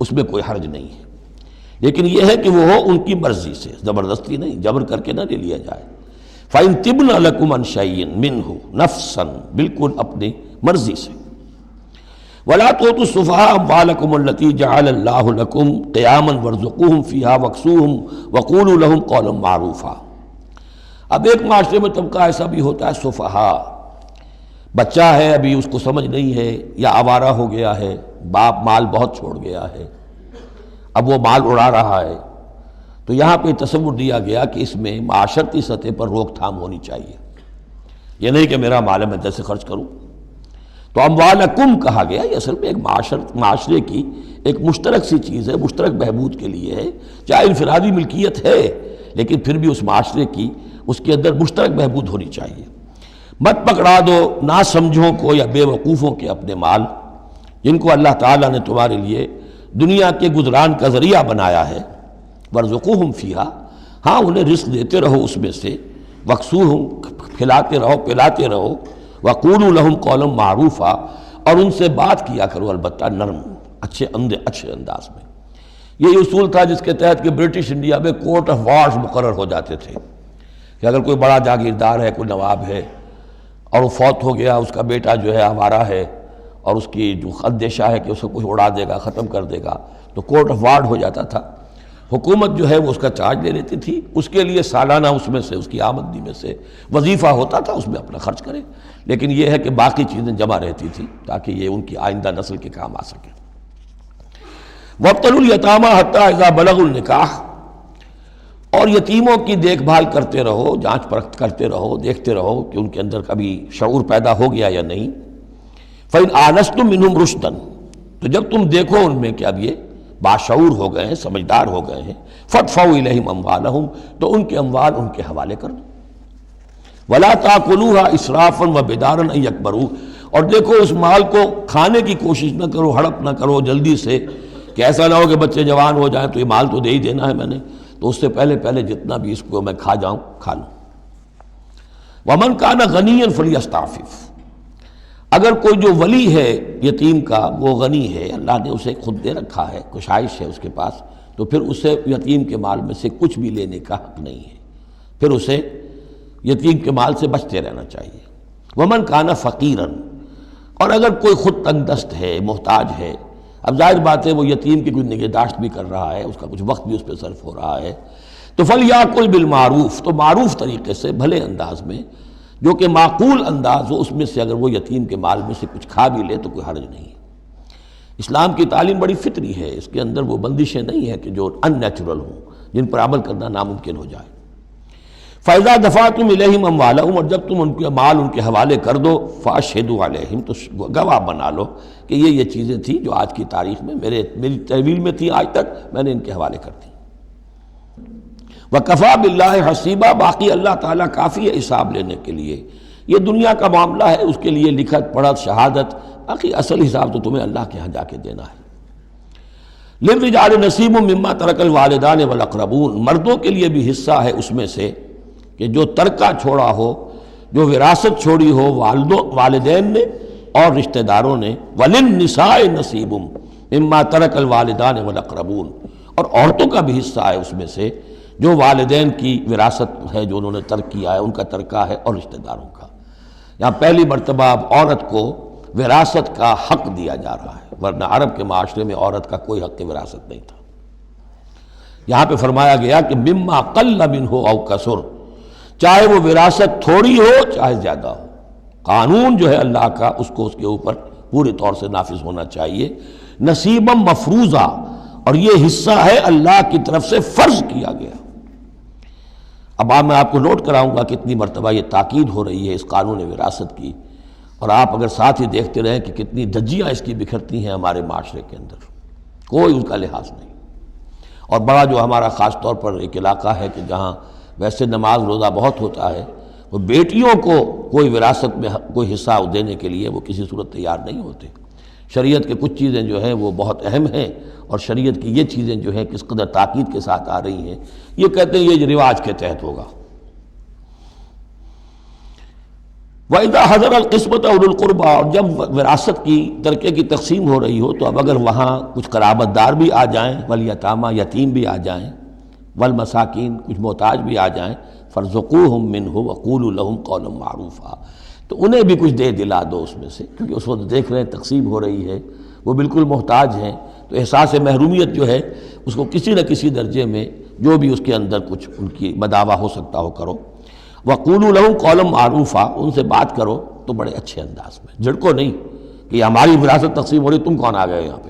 اس میں کوئی حرج نہیں ہے۔ لیکن یہ ہے کہ وہ ہو ان کی مرضی سے، زبردستی نہیں، جبر کر کے نہ لے لیا جائے۔ فَإِن تِبْنَ لَكُمْ عَنْ شَيْءٍ مِّنْهُ نَفْسًا، بالکل اپنی مرضی سے۔ وَلَا تُؤْتُوا السُّفَهَاءَ أَمْوَالَكُمُ الَّتِي جَعَلَ اللَّهُ لَكُمْ قِيَامًا وَارْزُقُوهُمْ فِيهَا وَاكْسُوهُمْ وَقُولُوا لَهُمْ قَوْلًا مَّعْرُوفًا۔ اب ایک معاشرے میں طبقہ ایسا بھی ہوتا ہے سفہاء، بچہ ہے ابھی اس کو سمجھ نہیں ہے یا آوارہ ہو گیا ہے، باپ مال بہت چھوڑ گیا ہے، اب وہ مال اڑا رہا ہے، تو یہاں پہ تصور دیا گیا کہ اس میں معاشرتی سطح پر روک تھام ہونی چاہیے۔ یہ نہیں کہ میرا مال ہے میں جیسے خرچ کروں۔ تو اموالکم کہا گیا، یہ اصل میں ایک معاشرے کی ایک مشترک سی چیز ہے، مشترک بہبود کے لیے ہے، چاہے انفرادی ملکیت ہے لیکن پھر بھی اس معاشرے کی اس کے اندر مشترک بہبود ہونی چاہیے۔ مت پکڑا دو ناسمجھوں کو یا بے وقوفوں کے اپنے مال، جن کو اللہ تعالیٰ نے تمہارے لیے دنیا کے گزران کا ذریعہ بنایا ہے۔ وَارْزُقُوهُمْ فِيهَا، ہاں انہیں رزق دیتے رہو اس میں سے، وَاكْسُوهُمْ کھلاتے رہو پلاتے رہو، وَقُولُوا لَهُمْ قَوْلًا مَّعْرُوفًا، اور ان سے بات کیا کرو البتہ نرم اچھے انداز میں۔ یہی اصول تھا جس کے تحت کہ برٹش انڈیا میں کورٹ آف وارز مقرر ہو جاتے تھے، کہ اگر کوئی بڑا جاگیردار ہے، کوئی نواب ہے اور وہ فوت ہو گیا، اس کا بیٹا جو ہے آوارہ ہے اور اس کی جو اندیشہ ہے کہ اسے کوئی اڑا دے گا، ختم کر دے گا، تو کورٹ آف وارز ہو جاتا تھا۔ حکومت جو ہے وہ اس کا چارج لے لیتی تھی، اس کے لیے سالانہ اس میں سے، اس کی آمدنی میں سے وظیفہ ہوتا تھا، اس میں اپنا خرچ کرے، لیکن یہ ہے کہ باقی چیزیں جمع رہتی تھی تاکہ یہ ان کی آئندہ نسل کے کام آ سکے۔ وَابْتَلُوا الْيَتَامَىٰ حَتَّىٰ إِذَا بَلَغُوا النِّكَاحَ، اور یتیموں کی دیکھ بھال کرتے رہو، جانچ پرکھ کرتے رہو، دیکھتے رہو کہ ان کے اندر کبھی شعور پیدا ہو گیا یا نہیں۔ فَإِنْ آنَسْتُم مِّنْهُمْ رُشْدًا، تو جب تم دیکھو ان میں کہ اب یہ باشعور ہو گئے ہیں، سمجھدار ہو گئے ہیں، فَادْفَعُوا إِلَيْهِمْ أَمْوَالَهُمْ، تو ان کے اموال ان کے حوالے کر دو۔ وَلَا تَأْكُلُوهَا إِسْرَافًا وَبِدَارًا أَن يَكْبَرُوا، اور دیکھو اس مال کو کھانے کی کوشش نہ کرو، ہڑپ نہ کرو جلدی سے، کہ ایسا نہ ہو کہ بچے جوان ہو جائیں تو یہ مال تو دے ہی دینا ہے میں نے، تو اس سے پہلے جتنا بھی اس کو میں کھا جاؤں کھا لوں۔ وَمَنْ كَانَ غَنِيًّا فَلْيَسْتَعْفِفْ، اگر کوئی جو ولی ہے یتیم کا وہ غنی ہے، اللہ نے اسے خود دے رکھا ہے، کشائش ہے اس کے پاس، تو پھر اسے یتیم کے مال میں سے کچھ بھی لینے کا حق نہیں ہے، پھر اسے یتیم کے مال سے بچتے رہنا چاہیے۔ وَمَنْ كَانَ فَقِيرًا، اور اگر کوئی خود تنگ دست ہے، محتاج ہے، اب ظاہر بات ہے وہ یتیم کی کوئی نگہداشت بھی کر رہا ہے، اس کا کچھ وقت بھی اس پہ صرف ہو رہا ہے، تو فَلْيَأْكُلْ بِالْمَعْرُوفِ، تو معروف طریقے سے بھلے انداز میں، جو کہ معقول انداز ہو، اس میں سے اگر وہ یتیم کے مال میں سے کچھ کھا بھی لے تو کوئی حرج نہیں ہے۔ اسلام کی تعلیم بڑی فطری ہے، اس کے اندر وہ بندشیں نہیں ہیں کہ جو ان نیچرل ہوں، جن پر عمل کرنا ناممکن ہو جائے۔ فَإِذَا دَفَعْتُمْ إِلَيْهِمْ أَمْوَالَهُمْ، اور جب تم ان کے مال ان کے حوالے کر دو، فَأَشْهِدُوا عَلَيْهِمْ، تو گواہ بنا لو کہ یہ چیزیں تھیں جو آج کی تاریخ میں میری تحویل میں تھی، آج تک میں نے ان کے حوالے کر دی۔ وَكَفَى بِاللَّهِ حَسِيبًا، باقی اللہ تعالیٰ کافی ہے حساب لینے کے لیے. یہ دنیا کا معاملہ ہے، اس کے لیے لکھت پڑھت شہادت، باقی اصل حساب تو تمہیں اللہ کے ہاں جا کے دینا ہے. لِلرِّجَالِ نَصِيبٌ مِّمَّا تَرَكَ الْوَالِدَانِ وَالْأَقْرَبُونَ، مردوں کے لیے بھی حصہ ہے اس میں سے کہ جو ترکہ چھوڑا ہو، جو وراثت چھوڑی ہو والدین نے اور رشتہ داروں نے. وَلِلنِّسَاءِ نَصِيبٌ مِّمَّا تَرَكَ الْوَالِدَانِ وَالْأَقْرَبُونَ، اور عورتوں کا بھی حصہ ہے اس میں سے جو والدین کی وراثت ہے، جو انہوں نے ترک کیا ہے، ان کا ترکہ ہے، اور رشتہ داروں کا. یہاں پہلی مرتبہ اب عورت کو وراثت کا حق دیا جا رہا ہے، ورنہ عرب کے معاشرے میں عورت کا کوئی حق وراثت نہیں تھا. یہاں پہ فرمایا گیا کہ مما قل منہ او کثر، چاہے وہ وراثت تھوڑی ہو چاہے زیادہ ہو، قانون جو ہے اللہ کا اس کو اس کے اوپر پوری طور سے نافذ ہونا چاہیے. نصیبا مفروضہ، اور یہ حصہ ہے اللہ کی طرف سے فرض کیا گیا. اب میں آپ کو نوٹ کراؤں گا کتنی مرتبہ یہ تاکید ہو رہی ہے اس قانون وراثت کی، اور آپ اگر ساتھ ہی دیکھتے رہیں کہ کتنی دھجیاں اس کی بکھرتی ہیں ہمارے معاشرے کے اندر، کوئی اس کا لحاظ نہیں. اور بڑا جو ہمارا خاص طور پر ایک علاقہ ہے کہ جہاں ویسے نماز روزہ بہت ہوتا ہے، وہ بیٹیوں کو کوئی وراثت میں کوئی حصہ دینے کے لیے وہ کسی صورت تیار نہیں ہوتے. شریعت کے کچھ چیزیں جو ہیں وہ بہت اہم ہیں، اور شریعت کی یہ چیزیں جو ہیں کس قدر تاکید کے ساتھ آ رہی ہیں، یہ کہتے ہیں یہ رواج کے تحت ہوگا. وَإِذَا حَضَرَ الْقِسْمَةَ أُولُو الْقُرْبَى، اور جب وراثت کی ترکے کی تقسیم ہو رہی ہو تو اب اگر وہاں کچھ قرابت دار بھی آ جائیں، والیتامى، یتیم بھی آ جائیں، والمساکین، کچھ محتاج بھی آ جائیں، فارزقوہم منہ وقولوا لہم قولا معروفا، تو انہیں بھی کچھ دے دلا دو اس میں سے، کیونکہ اس وقت دیکھ رہے ہیں تقسیم ہو رہی ہے، وہ بالکل محتاج ہیں، تو احساس محرومیت جو ہے اس کو کسی نہ کسی درجے میں جو بھی اس کے اندر کچھ ان کی مداوع ہو سکتا ہو کرو. وَقُولُوا لَهُمْ قَوْلًا مَعْرُوفًا، ان سے بات کرو تو بڑے اچھے انداز میں، جھڑکو نہیں کہ یہ ہماری وراثت تقسیم ہو رہی، تم کون آ گئے یہاں پہ.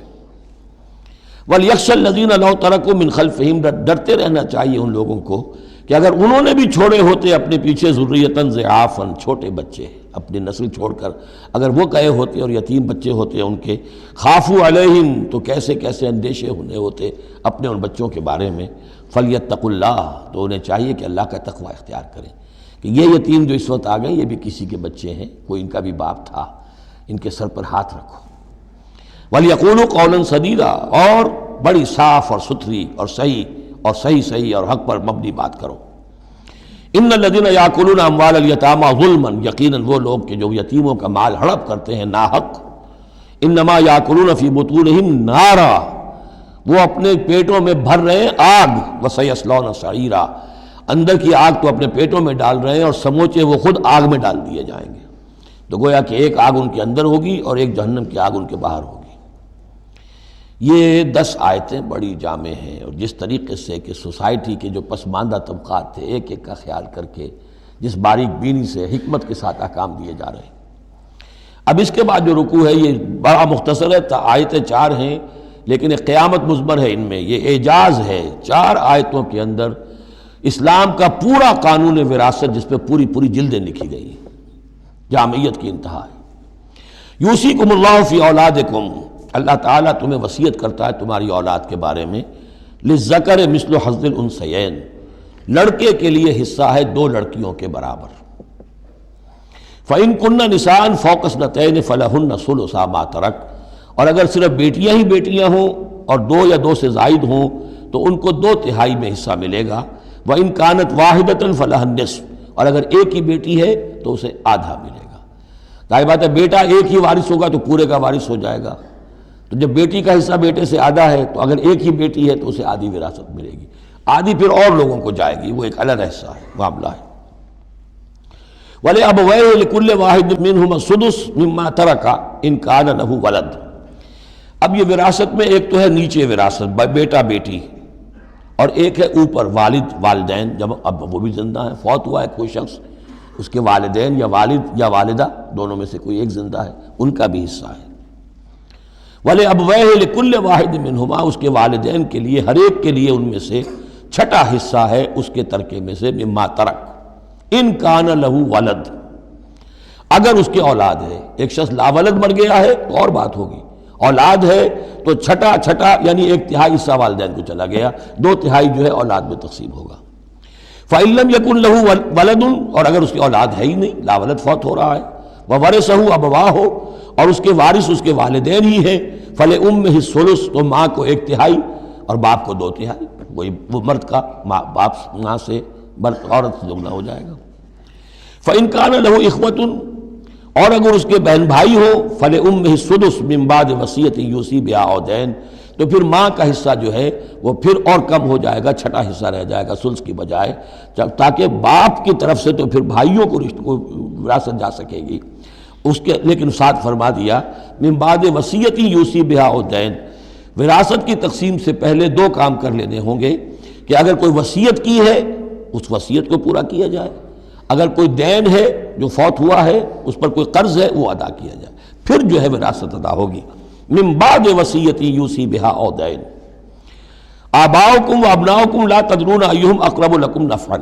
وَلْيَخْشَ الَّذِينَ لَوْ تَرَكُوا مِنْ خَلْفِهِمْ، ڈرتے رہنا چاہیے ان لوگوں کو کہ اگر انہوں نے بھی چھوڑے ہوتے اپنے پیچھے ذُرِّيَّةً ضِعَافًا، چھوٹے بچے، اپنی نسل چھوڑ کر اگر وہ گئے ہوتے اور یتیم بچے ہوتے ان کے، خافوا علیہم، تو کیسے کیسے اندیشے ہونے ہوتے اپنے ان بچوں کے بارے میں. فلیتقوا اللہ، تو انہیں چاہیے کہ اللہ کا تقوی اختیار کریں کہ یہ یتیم جو اس وقت آ گئے یہ بھی کسی کے بچے ہیں، کوئی ان کا بھی باپ تھا، ان کے سر پر ہاتھ رکھو. ولیقولوا قولا سدیدا، اور بڑی صاف اور ستھری اور صحیح اور حق پر مبنی بات کرو. ان الذین یاکلون اموال الیتامی ظلما، یقیناً وہ لوگ کہ جو یتیموں کا مال ہڑپ کرتے ہیں ناحق، انما یاکلون فی بطونہم نارا، وہ اپنے پیٹوں میں بھر رہے ہیں آگ. وسیصلون سعیرا، اندر کی آگ تو اپنے پیٹوں میں ڈال رہے ہیں اور سموچے وہ خود آگ میں ڈال دیے جائیں گے. تو گویا کہ ایک آگ ان کے اندر ہوگی اور ایک جہنم کی آگ ان کے باہر ہوگی. یہ 10 آیتیں بڑی جامع ہیں، اور جس طریقے سے کہ سوسائٹی کے جو پسماندہ طبقات تھے ایک ایک کا خیال کر کے جس باریک بینی سے حکمت کے ساتھ احکام دیے جا رہے ہیں. اب اس کے بعد جو رکوع ہے یہ بڑا مختصر ہے، آیتیں 4 ہیں لیکن ایک قیامت مضمر ہے ان میں، یہ اعجاز ہے. 4 آیتوں کے اندر اسلام کا پورا قانون وراثت جس پہ پوری جلدیں لکھی گئی ہیں، جامعیت کی انتہا ہے. یوصیکم اللہ فی اولادکم، اللہ تعالیٰ تمہیں وصیت کرتا ہے تمہاری اولاد کے بارے میں. للذکر مثل حظ الانثیین، لڑکے کے لیے حصہ ہے 2 لڑکیوں کے برابر. فإن كن نساء فوق اثنتین فلہن ثلث ما ترک، اور اگر صرف بیٹیاں ہی بیٹیاں ہوں اور 2 یا 2 سے زائد ہوں تو ان کو 2/3 میں حصہ ملے گا. وإن كانت واحدة فلها النصف، اور اگر ایک ہی بیٹی ہے تو اسے آدھا ملے گا. ظاہر بات ہے بیٹا ایک ہی وارث ہوگا تو پورے کا وارث ہو جائے گا، تو جب بیٹی کا حصہ بیٹے سے آدھا ہے تو اگر ایک ہی بیٹی ہے تو اسے آدھی وراثت ملے گی، آدھی پھر اور لوگوں کو جائے گی، وہ ایک الگ حصہ ہے، معاملہ ہے. وَلِأَبَوَيْهِ لِكُلِّ وَاحِدٍ مِّنْهُمَا السُّدُسُ مِمَّا تَرَكَ إِنْ كَانَ لَهُ وَلَدٌ. اب یہ وراثت میں ایک تو ہے نیچے وراثت بیٹا بیٹی، اور ایک ہے اوپر والد والدین، جب اب وہ بھی زندہ ہیں، فوت ہوا ہے کوئی شخص، اس کے والدین یا والد یا والدہ دونوں میں سے کوئی ایک زندہ ہے، ان کا بھی حصہ ہے. وَلِأَبْوَيْهِ لِكُلِّ وَاحِدٍ مِّنْهُمَا، اس کے والدین کے لیے ہر ایک کے لیے ان میں سے چھٹا حصہ ہے اس کے ترکے میں سے، مما ترک ان کان لہو ولد، اگر اس کے اولاد ہے. ایک شخص لاولد مر گیا ہے تو اور بات ہوگی، اولاد ہے تو چھٹا یعنی 1/3 حصہ والدین کو چلا گیا، 2/3 جو ہے اولاد میں تقسیم ہوگا۔ فَإِن لَّمْ يَكُن لَّهُ وَلَدٌ، اور اگر اس کی اولاد ہے ہی نہیں، لا ولد، فوت ہو رہا ہے، وَوَرِثَهُ أَبَوَاهُ، اور اس کے وارث اس کے والدین ہی ہیں، فَلِأُمِّهِ الثُّلُثُ، تو ماں کو 1/3 اور باپ کو 2/3، وہ مرد کا باپ ماں سے عورت سے دگنا ہو جائے گا۔ فَإِن كَانَ لَهُ إِخْوَةٌ، اور اگر اس کے بہن بھائی ہو، فَلِأُمِّهِ السُّدُسُ مِن بَعْدِ وَصِيَّةٍ يُوصِي بِهَا أَوْ دَيْنٍ، تو پھر ماں کا حصہ جو ہے وہ پھر اور کم ہو جائے گا، چھٹا حصہ رہ جائے گا سلس کی بجائے، تاکہ باپ کی طرف سے تو پھر بھائیوں کو وراثت جا سکے گی اس کے، لیکن ساتھ فرما دیا من بعد وصیت یوصی بہا او دین، وراثت کی تقسیم سے پہلے 2 کام کر لینے ہوں گے کہ اگر کوئی وصیت کی ہے اس وصیت کو پورا کیا جائے، اگر کوئی دین ہے جو فوت ہوا ہے اس پر کوئی قرض ہے وہ ادا کیا جائے، پھر جو ہے وراثت ادا ہوگی۔ من بعد وصیت یوصی بہا او دین، آباؤکم و ابناؤکم لا تدرون ایہم اقرب لکم نفعا،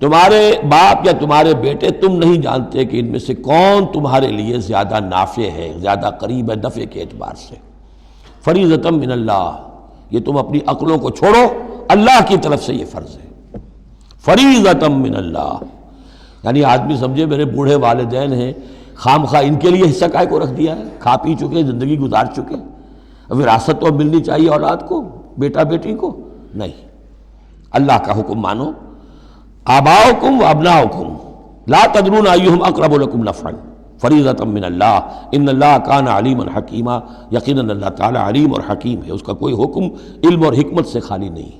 تمہارے باپ یا تمہارے بیٹے تم نہیں جانتے کہ ان میں سے کون تمہارے لیے زیادہ نافع ہے، زیادہ قریب ہے نفع کے اعتبار سے۔ فریضۃ من اللہ، یہ تم اپنی عقلوں کو چھوڑو، اللہ کی طرف سے یہ فرض ہے، فریضۃ من اللہ، یعنی آدمی سمجھے میرے بوڑھے والدین ہیں، خام خواہ ان کے لیے حصہ کائے کو رکھ دیا ہے، کھا پی چکے، زندگی گزار چکے، وراثت تو ملنی چاہیے اولاد کو، بیٹا بیٹی کو، نہیں، اللہ کا حکم مانو۔ آباؤکم و ابناؤکم لا تدرون ایہم اقرب لکم نفعا فریضۃ من اللہ ان اللہ کان علیما حکیما، یقیناً اللہ تعالیٰ علیم اور حکیم ہے، اس کا کوئی حکم علم اور حکمت سے خالی نہیں۔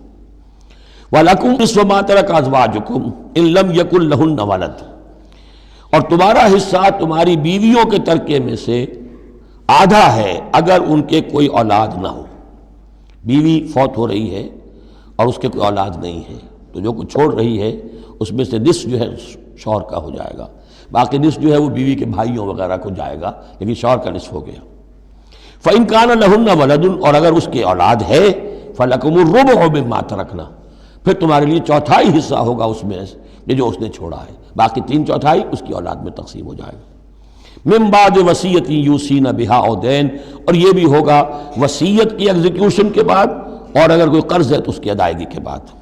وَلَكُمْ نِصْفُ مَا تَرَكَ أَزْوَاجُكُمْ إِن لَّمْ يَكُن لَّهُنَّ وَلَدٌ، اور تمہارا حصہ تمہاری بیویوں کے ترکے میں سے آدھا ہے اگر ان کے کوئی اولاد نہ ہو، بیوی فوت ہو رہی ہے اور اس کے کوئی اولاد نہیں ہے تو جو کچھ چھوڑ رہی ہے اس میں سے نصف جو ہے شوہر کا ہو جائے گا، باقی نصف جو ہے وہ بیوی کے بھائیوں وغیرہ کو جائے گا، لیکن شوہر کا نصف ہو گیا۔ فَإِن كَانَ لَهُنَّ وَلَدٌ، اور اگر اس کی اولاد ہے، فَلَكُمُ الرُّبُعُ مِمَّا تَرَكْنَا، پھر تمہارے لیے 1/4 حصہ ہوگا اس میں یہ جو اس نے چھوڑا ہے، باقی 3/4 اس کی اولاد میں تقسیم ہو جائے گا۔ من بعد وصیت یوصین بہا او دین، اور یہ بھی ہوگا وصیت کی ایگزیکیوشن کے بعد، اور اگر کوئی قرض ہے تو اس کی ادائیگی کے بعد۔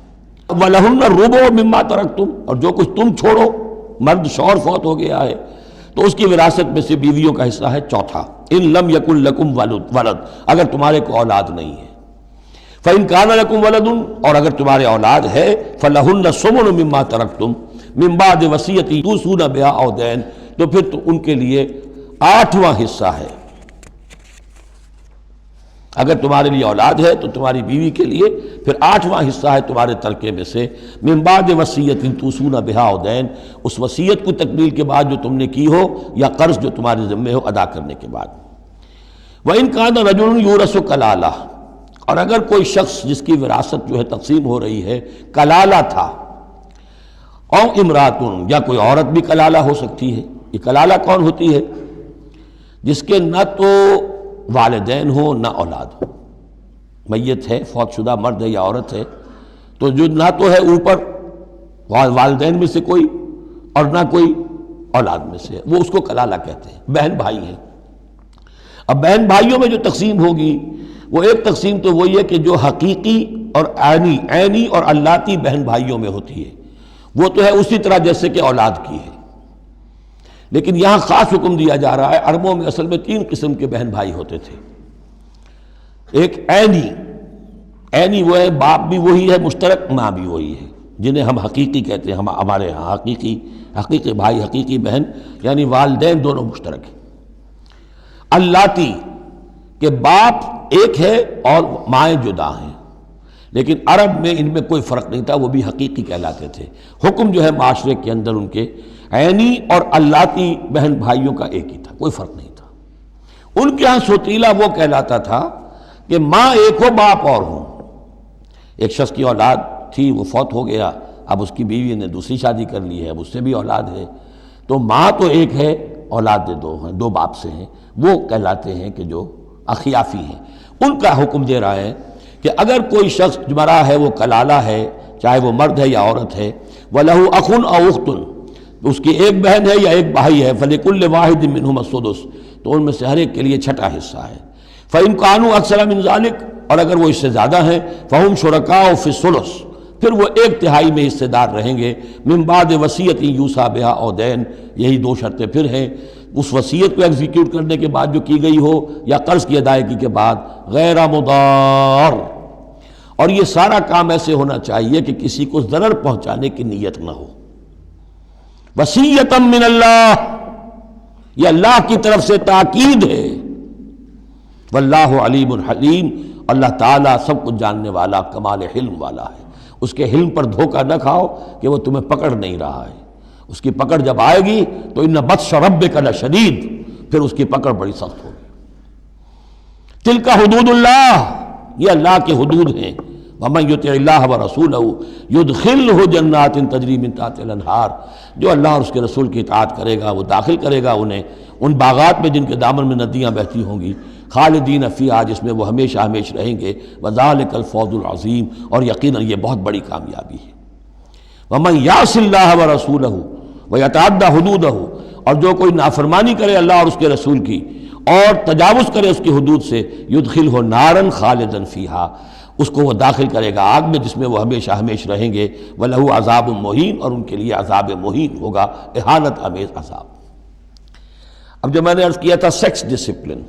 وَلَهُنَّ الرُّبُعُ مِمَّا تَرَكْتُمْ، اور جو کچھ تم چھوڑو، مرد شوہر فوت ہو گیا ہے تو اس کی وراثت میں سے بیویوں کا حصہ ہے 1/4، ان لم یکن لکم ولد، اگر تمہارے کو اولاد نہیں ہے۔ فَإِن كَانَ لَكُمْ وَلَدٌ، اور اگر تمہارے اولاد ہے، فَلَهُنَّ الثُّمُنُ مِمَّا تَرَكْتُمْ مِن بَعْدِ وَصِيَّةٍ تُوصُونَ بِهَا أَوْ دَيْنٍ، تو پھر تو ان کے لیے 8واں حصہ ہے، اگر تمہارے لیے اولاد ہے تو تمہاری بیوی کے لیے پھر 8واں حصہ ہے تمہارے ترکے میں سے، من بعد وصیت توصون بہا او دین، اس وصیت کو تکمیل کے بعد جو تم نے کی ہو یا قرض جو تمہارے ذمے ہو ادا کرنے کے بعد۔ وَإِن كَانَ رَجُلٌ يُورَثُ كَلَالَةً، اور اگر کوئی شخص جس کی وراثت جو ہے تقسیم ہو رہی ہے کلالہ تھا، او امراتن، یا کوئی عورت بھی کلالہ ہو سکتی ہے۔ یہ کلالہ کون ہوتی ہے؟ جس کے نہ تو والدین ہو نہ اولاد ہو، میت ہے، فوت شدہ مرد ہے یا عورت ہے، تو جو نہ تو ہے اوپر والدین میں سے کوئی اور نہ کوئی اولاد میں سے، وہ اس کو کلالہ کہتے ہیں۔ بہن بھائی ہیں، اب بہن بھائیوں میں جو تقسیم ہوگی وہ ایک تقسیم تو وہی ہے کہ جو حقیقی اور عینی اور اللاتی بہن بھائیوں میں ہوتی ہے، وہ تو ہے اسی طرح جیسے کہ اولاد کی ہے، لیکن یہاں خاص حکم دیا جا رہا ہے۔ عربوں میں اصل میں 3 قسم کے بہن بھائی ہوتے تھے، ایک عینی وہ ہے باپ بھی وہی ہے مشترک، ماں بھی وہی ہے، جنہیں ہم حقیقی کہتے ہیں، ہمارے ہاں حقیقی بھائی حقیقی بہن یعنی والدین دونوں مشترک ہیں۔ اللاتی کہ باپ ایک ہے اور مائیں جدا ہیں، لیکن عرب میں ان میں کوئی فرق نہیں تھا، وہ بھی حقیقی کہلاتے تھے۔ حکم جو ہے معاشرے کے اندر ان کے عینی اور اللاتی بہن بھائیوں کا ایک ہی تھا، کوئی فرق نہیں تھا۔ ان کے ہاں سوتیلا وہ کہلاتا تھا کہ ماں ایک ہو باپ اور ہوں۔ ایک شخص کی اولاد تھی، وہ فوت ہو گیا، اب اس کی بیوی نے دوسری شادی کر لی ہے، اب اس سے بھی اولاد ہے، تو ماں تو ایک ہے، اولاد 2 ہیں، 2 باپ سے ہیں، وہ کہلاتے ہیں کہ جو اخیافی ہیں۔ ان کا حکم دے رہا ہے کہ اگر کوئی شخص مرا ہے وہ کلالہ ہے، چاہے وہ مرد ہے یا عورت ہے، وَلَهُ أَخٌ أَوْ أُخْتٌ، اس کی ایک بہن ہے یا ایک بھائی ہے، فَلِكُلِّ وَاحِدٍ مِّنْهُمَا السُّدُسُ، تو ان میں سے ہر ایک کے لیے چھٹا حصہ ہے۔ فَإِنْ كَانُوا أَكْثَرَ مِنْ ذَلِكَ، اور اگر وہ اس سے زیادہ ہیں، فَهُمْ شُرَكَاءُ فِي الثُّلُثِ، پھر وہ ایک تہائی میں حصے دار رہیں گے، من بعد وصیت یوصی بہا او دین، یہی دو شرطیں پھر ہیں، اس وصیت کو ایگزیکیوٹ کرنے کے بعد جو کی گئی ہو یا قرض کی ادائیگی کے بعد، غیر مضار، اور یہ سارا کام ایسے ہونا چاہیے کہ کسی کو ضرر پہنچانے کی نیت نہ ہو۔ وصیۃ من اللہ، یہ اللہ کی طرف سے تاکید ہے۔ واللہ علیم حلیم، اللہ تعالیٰ سب کچھ جاننے والا، کمال حلم والا ہے۔ اس کے حلم پر دھوکہ نہ کھاؤ کہ وہ تمہیں پکڑ نہیں رہا ہے، اس کی پکڑ جب آئے گی تو ان بطش ربک لشدید، پھر اس کی پکڑ بڑی سخت ہوگی۔ تلک حدود اللہ، یہ اللہ کے حدود ہیں۔ ومن یطع اللہ ورسولہ یدخلہ جنات تجری من تحتہا الانہار، جو اللہ اور اس کے رسول کی اطاعت کرے گا وہ داخل کرے گا انہیں ان باغات میں جن کے دامن میں ندیاں بہتی ہوں گی، خالدین فیہا، جس میں وہ ہمیشہ ہمیشہ رہیں گے، وذالک الفوز العظیم، اور یقیناً یہ بہت بڑی کامیابی ہے۔ ومن یعص اللہ ورسولہ ویتعدی حدودہ، اور جو کوئی نافرمانی کرے اللہ اور اس کے رسول کی اور تجاوز کرے اس کی حدود سے، یدخلہ نارا خالدا فیہا، اس کو وہ داخل کرے گا آگ میں جس میں وہ ہمیشہ ہمیشہ رہیں گے، وَلَهُ عذاب مہین، اور ان کے لیے عذاب مہین ہوگا، اہانت آمیز عذاب۔ اب جو میں نے عرض کیا تھا سیکس ڈسپلن،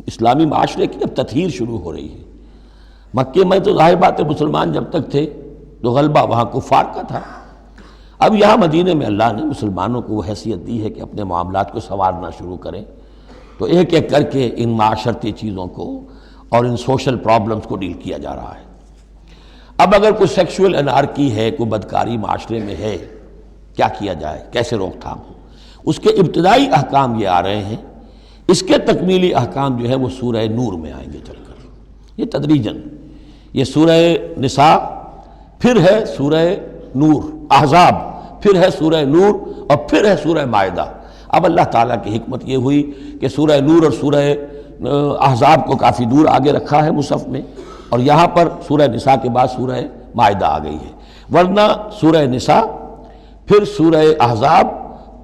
اسلامی معاشرے کی اب تطہیر شروع ہو رہی ہے۔ مکے میں تو ظاہر بات ہے مسلمان جب تک تھے تو غلبہ وہاں کفار کا تھا، اب یہاں مدینے میں اللہ نے مسلمانوں کو وہ حیثیت دی ہے کہ اپنے معاملات کو سنوارنا شروع کریں، تو ایک ایک کر کے ان معاشرتی چیزوں کو اور ان سوشل پرابلمز کو ڈیل کیا جا رہا ہے۔ اب اگر کوئی سیکشول انارکی ہے، کوئی بدکاری معاشرے میں ہے، کیا کیا جائے، کیسے روک تھام ہو، اس کے ابتدائی احکام یہ آ رہے ہیں۔ اس کے تکمیلی احکام جو ہے وہ سورہ نور میں آئیں گے چل کر، یہ تدریجاً، یہ سورہ نساء، پھر ہے سورہ نور، احزاب، پھر ہے سورہ نور، اور پھر ہے سورہ مائدہ۔ اب اللہ تعالیٰ کی حکمت یہ ہوئی کہ سورہ نور اور سورہ احزاب کو کافی دور آگے رکھا ہے مصحف میں، اور یہاں پر سورہ نساء کے بعد سورہ مائدہ آ گئی ہے، ورنہ سورہ نساء، پھر سورہ احزاب،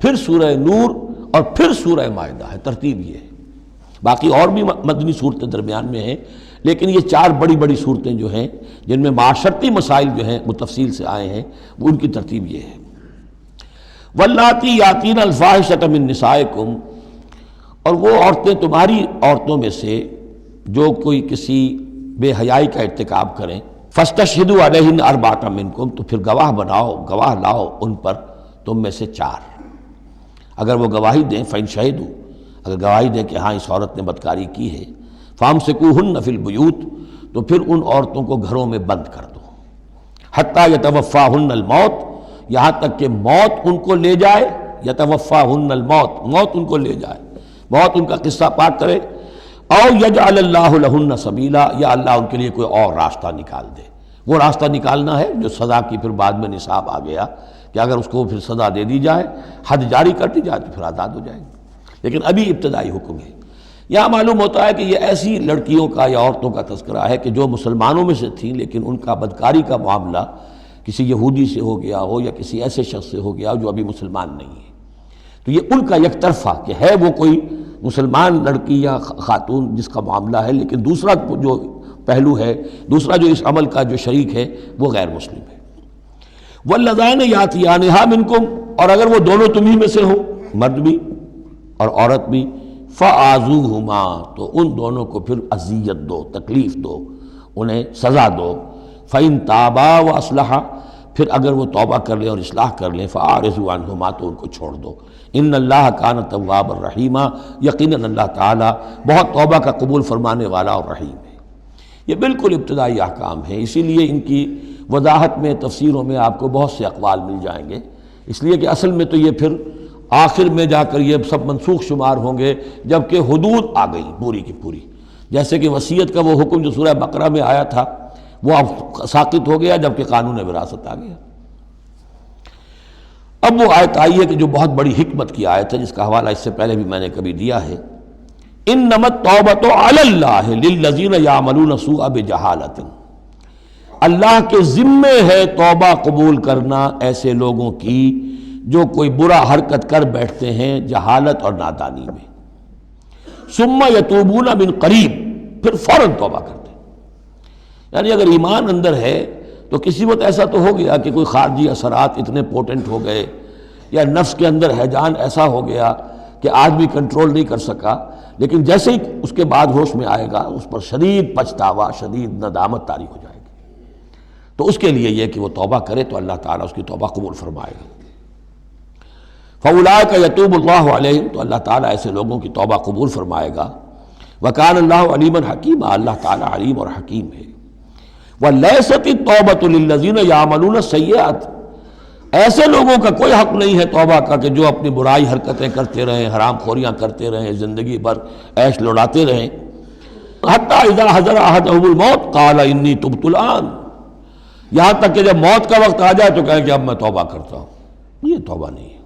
پھر سورہ نور، اور پھر سورہ مائدہ ہے، ترتیب یہ ہے۔ باقی اور بھی مدنی صورتیں درمیان میں ہیں، لیکن یہ چار بڑی بڑی صورتیں جو ہیں جن میں معاشرتی مسائل جو ہیں وہ تفصیل سے آئے ہیں، وہ ان کی ترتیب یہ ہے۔ واللاتی یاتین الفاحشۃ من نسائکم، اور وہ عورتیں تمہاری عورتوں میں سے جو کوئی کسی بے حیائی کا ارتکاب کریں، فاستشہدوا علیہن اربعۃ منکم، تو پھر گواہ بناؤ، گواہ لاؤ ان پر تم میں سے چار۔ اگر وہ گواہی دیں، فإن شہدوا، اگر گواہی دیں کہ ہاں اس عورت نے بدکاری کی ہے، فامسکوہن فی البیوت، تو پھر ان عورتوں کو گھروں میں بند کر دو، حتی یتوفاہن الموت، یہاں تک کہ موت ان کو لے جائے، یتوفاہن الموت، موت ان کو لے جائے، موت ان کا قصہ پاک کرے، او یجعل اللہ لہن سبیلا، یا اللہ ان کے لیے کوئی اور راستہ نکال دے۔ وہ راستہ نکالنا ہے جو سزا کی پھر بعد میں نصاب آ گیا کہ اگر اس کو پھر سزا دے دی جائے، حد جاری کر دی جائے تو پھر آزاد ہو جائیں گے، لیکن ابھی ابتدائی حکم ہے۔ یہاں معلوم ہوتا ہے کہ یہ ایسی لڑکیوں کا یا عورتوں کا تذکرہ ہے کہ جو مسلمانوں میں سے تھیں لیکن ان کا بدکاری کا معاملہ کسی یہودی سے ہو گیا ہو یا کسی ایسے شخص سے ہو گیا ہو جو ابھی مسلمان نہیں ہے، تو یہ ان کا یک طرفہ کہ ہے وہ کوئی مسلمان لڑکی یا خاتون جس کا معاملہ ہے، لیکن دوسرا جو پہلو ہے، دوسرا جو اس عمل کا جو شریک ہے وہ غیر مسلم ہے۔ واللذان یاتیانہا منکم، اور اگر وہ دونوں تمہیں میں سے ہوں، مرد بھی اور عورت بھی، فآذوہما، تو ان دونوں کو پھر اذیت دو، تکلیف دو، انہیں سزا دو۔ فإن تابا واصلحا، پھر اگر وہ توبہ کر لیں اور اصلاح کر لیں، فاعرضوا عنہما، تو ان کو چھوڑ دو۔ ان اللہ کان توابا رحیما، یقیناً اللہ تعالیٰ بہت توبہ کا قبول فرمانے والا اور رحیم ہے۔ یہ بالکل ابتدائی احکام ہیں، اسی لیے ان کی وضاحت میں، تفسیروں میں آپ کو بہت سے اقوال مل جائیں گے، اس لیے کہ اصل میں تو یہ پھر آخر میں جا کر یہ سب منسوخ شمار ہوں گے جبکہ حدود آ گئی پوری کی پوری، جیسے کہ وصیت کا وہ حکم جو سورہ بقرہ میں آیا تھا وہ اب ساقط ہو گیا جبکہ قانون وراثت آ گیا۔ اب وہ آیت آئی ہے کہ جو بہت بڑی حکمت کی آیت ہے، جس کا حوالہ اس سے پہلے بھی میں نے کبھی دیا ہے، انما التوبۃ علی اللہ للذین یعملون السوء بجہالۃ، اللہ کے ذمے ہے توبہ قبول کرنا ایسے لوگوں کی جو کوئی برا حرکت کر بیٹھتے ہیں جہالت اور نادانی میں، ثم یتوبون من قریب، پھر فوراً توبہ کرتے ہیں۔ یعنی اگر ایمان اندر ہے تو کسی وقت ایسا تو ہو گیا کہ کوئی خارجی اثرات اتنے پوٹنٹ ہو گئے، یا نفس کے اندر ہیجان ایسا ہو گیا کہ آج بھی کنٹرول نہیں کر سکا، لیکن جیسے ہی اس کے بعد ہوش میں آئے گا اس پر شدید پچھتاوا، شدید ندامت طاری ہو جائے گی۔ تو اس کے لیے یہ کہ وہ توبہ کرے تو اللہ تعالیٰ اس کی توبہ قبول فرمائے گا۔ فَأُولَٰئِکَ يَتُوبُ اللَّهُ عَلَيْهِمْ، تو اللہ تعالیٰ ایسے لوگوں کی توبہ قبول فرمائے گا۔ وَكَانَ اللَّهُ عَلِيمًا حَكِيمًا، اللہ تعالیٰ علیم اور حکیم ہے۔ وَلَيْسَتِ التَّوْبَةُ لِلَّذِينَ يَعْمَلُونَ السَّيِّئَاتِ، ایسے لوگوں کا کوئی حق نہیں ہے توبہ کا کہ جو اپنی برائی حرکتیں کرتے رہیں، حرام خوریاں کرتے رہیں، زندگی بھر عیش لوٹاتے رہیں۔ حَتَّىٰ إِذَا حَضَرَ أَحَدَهُمُ الْمَوْتُ قَالَ إِنِّي تُبْتُ الْآنَ، یہاں تک کہ جب موت کا وقت آ جائے تو کہیں کہ اب میں توبہ کرتا ہوں۔ یہ توبہ نہیں ہے۔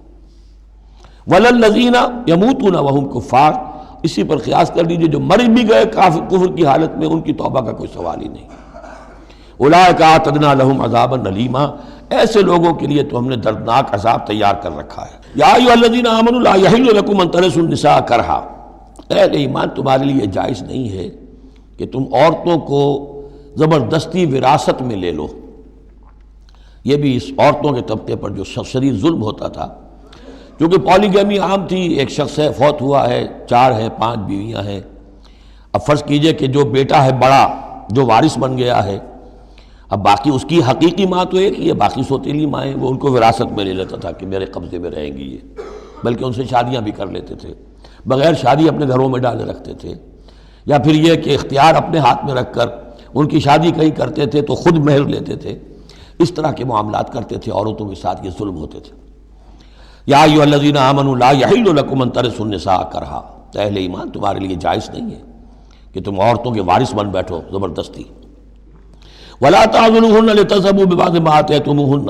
وَلَلَّذِينَ يَمُوتُونَ وَهُمْ كُفَّارٌ، اسی پر قیاس کر لیجئے جو مر بھی گئے کفر کی حالت میں، ان کی توبہ کا کوئی سوال ہی نہیں۔ اولئک اعتدنا لهم عذابا الیما، ایسے لوگوں کے لیے تو ہم نے دردناک عذاب تیار کر رکھا ہے۔ یا ایھا الذین آمنوا لا یحل لکم ان ترثوا النساء کرہا، اہل ایمان تمہارے لیے جائز نہیں ہے کہ تم عورتوں کو زبردستی وراثت میں لے لو۔ یہ بھی اس عورتوں کے طبقے پر جو شدید ظلم ہوتا تھا، کیونکہ پالیگیمی عام تھی، ایک شخص ہے فوت ہوا ہے، 4 ہیں 5 بیویاں ہیں، اب فرض کیجئے کہ جو بیٹا ہے بڑا جو وارث بن گیا ہے، اب باقی اس کی حقیقی ماں تو ایک ہی ہے، باقی سوتیلی مائیں وہ ان کو وراثت میں لے لیتا تھا کہ میرے قبضے میں رہیں گی یہ، بلکہ ان سے شادیاں بھی کر لیتے تھے، بغیر شادی اپنے گھروں میں ڈالے رکھتے تھے، یا پھر یہ کہ اختیار اپنے ہاتھ میں رکھ کر ان کی شادی کہیں کرتے تھے تو خود مہر لیتے تھے۔ اس طرح کے معاملات کرتے تھے، عورتوں کے ساتھ یہ ظلم ہوتے تھے۔ یا ایھا الذین آمنوا لا یحل لکم ان ترثوا النساء کرہا، اہل ایمان تمہارے لیے جائز نہیں ہے کہ تم عورتوں کے وارث بن بیٹھو زبردستی۔ ولا تعضلوہن لتذهبوا ببعض ما آتیتموہن،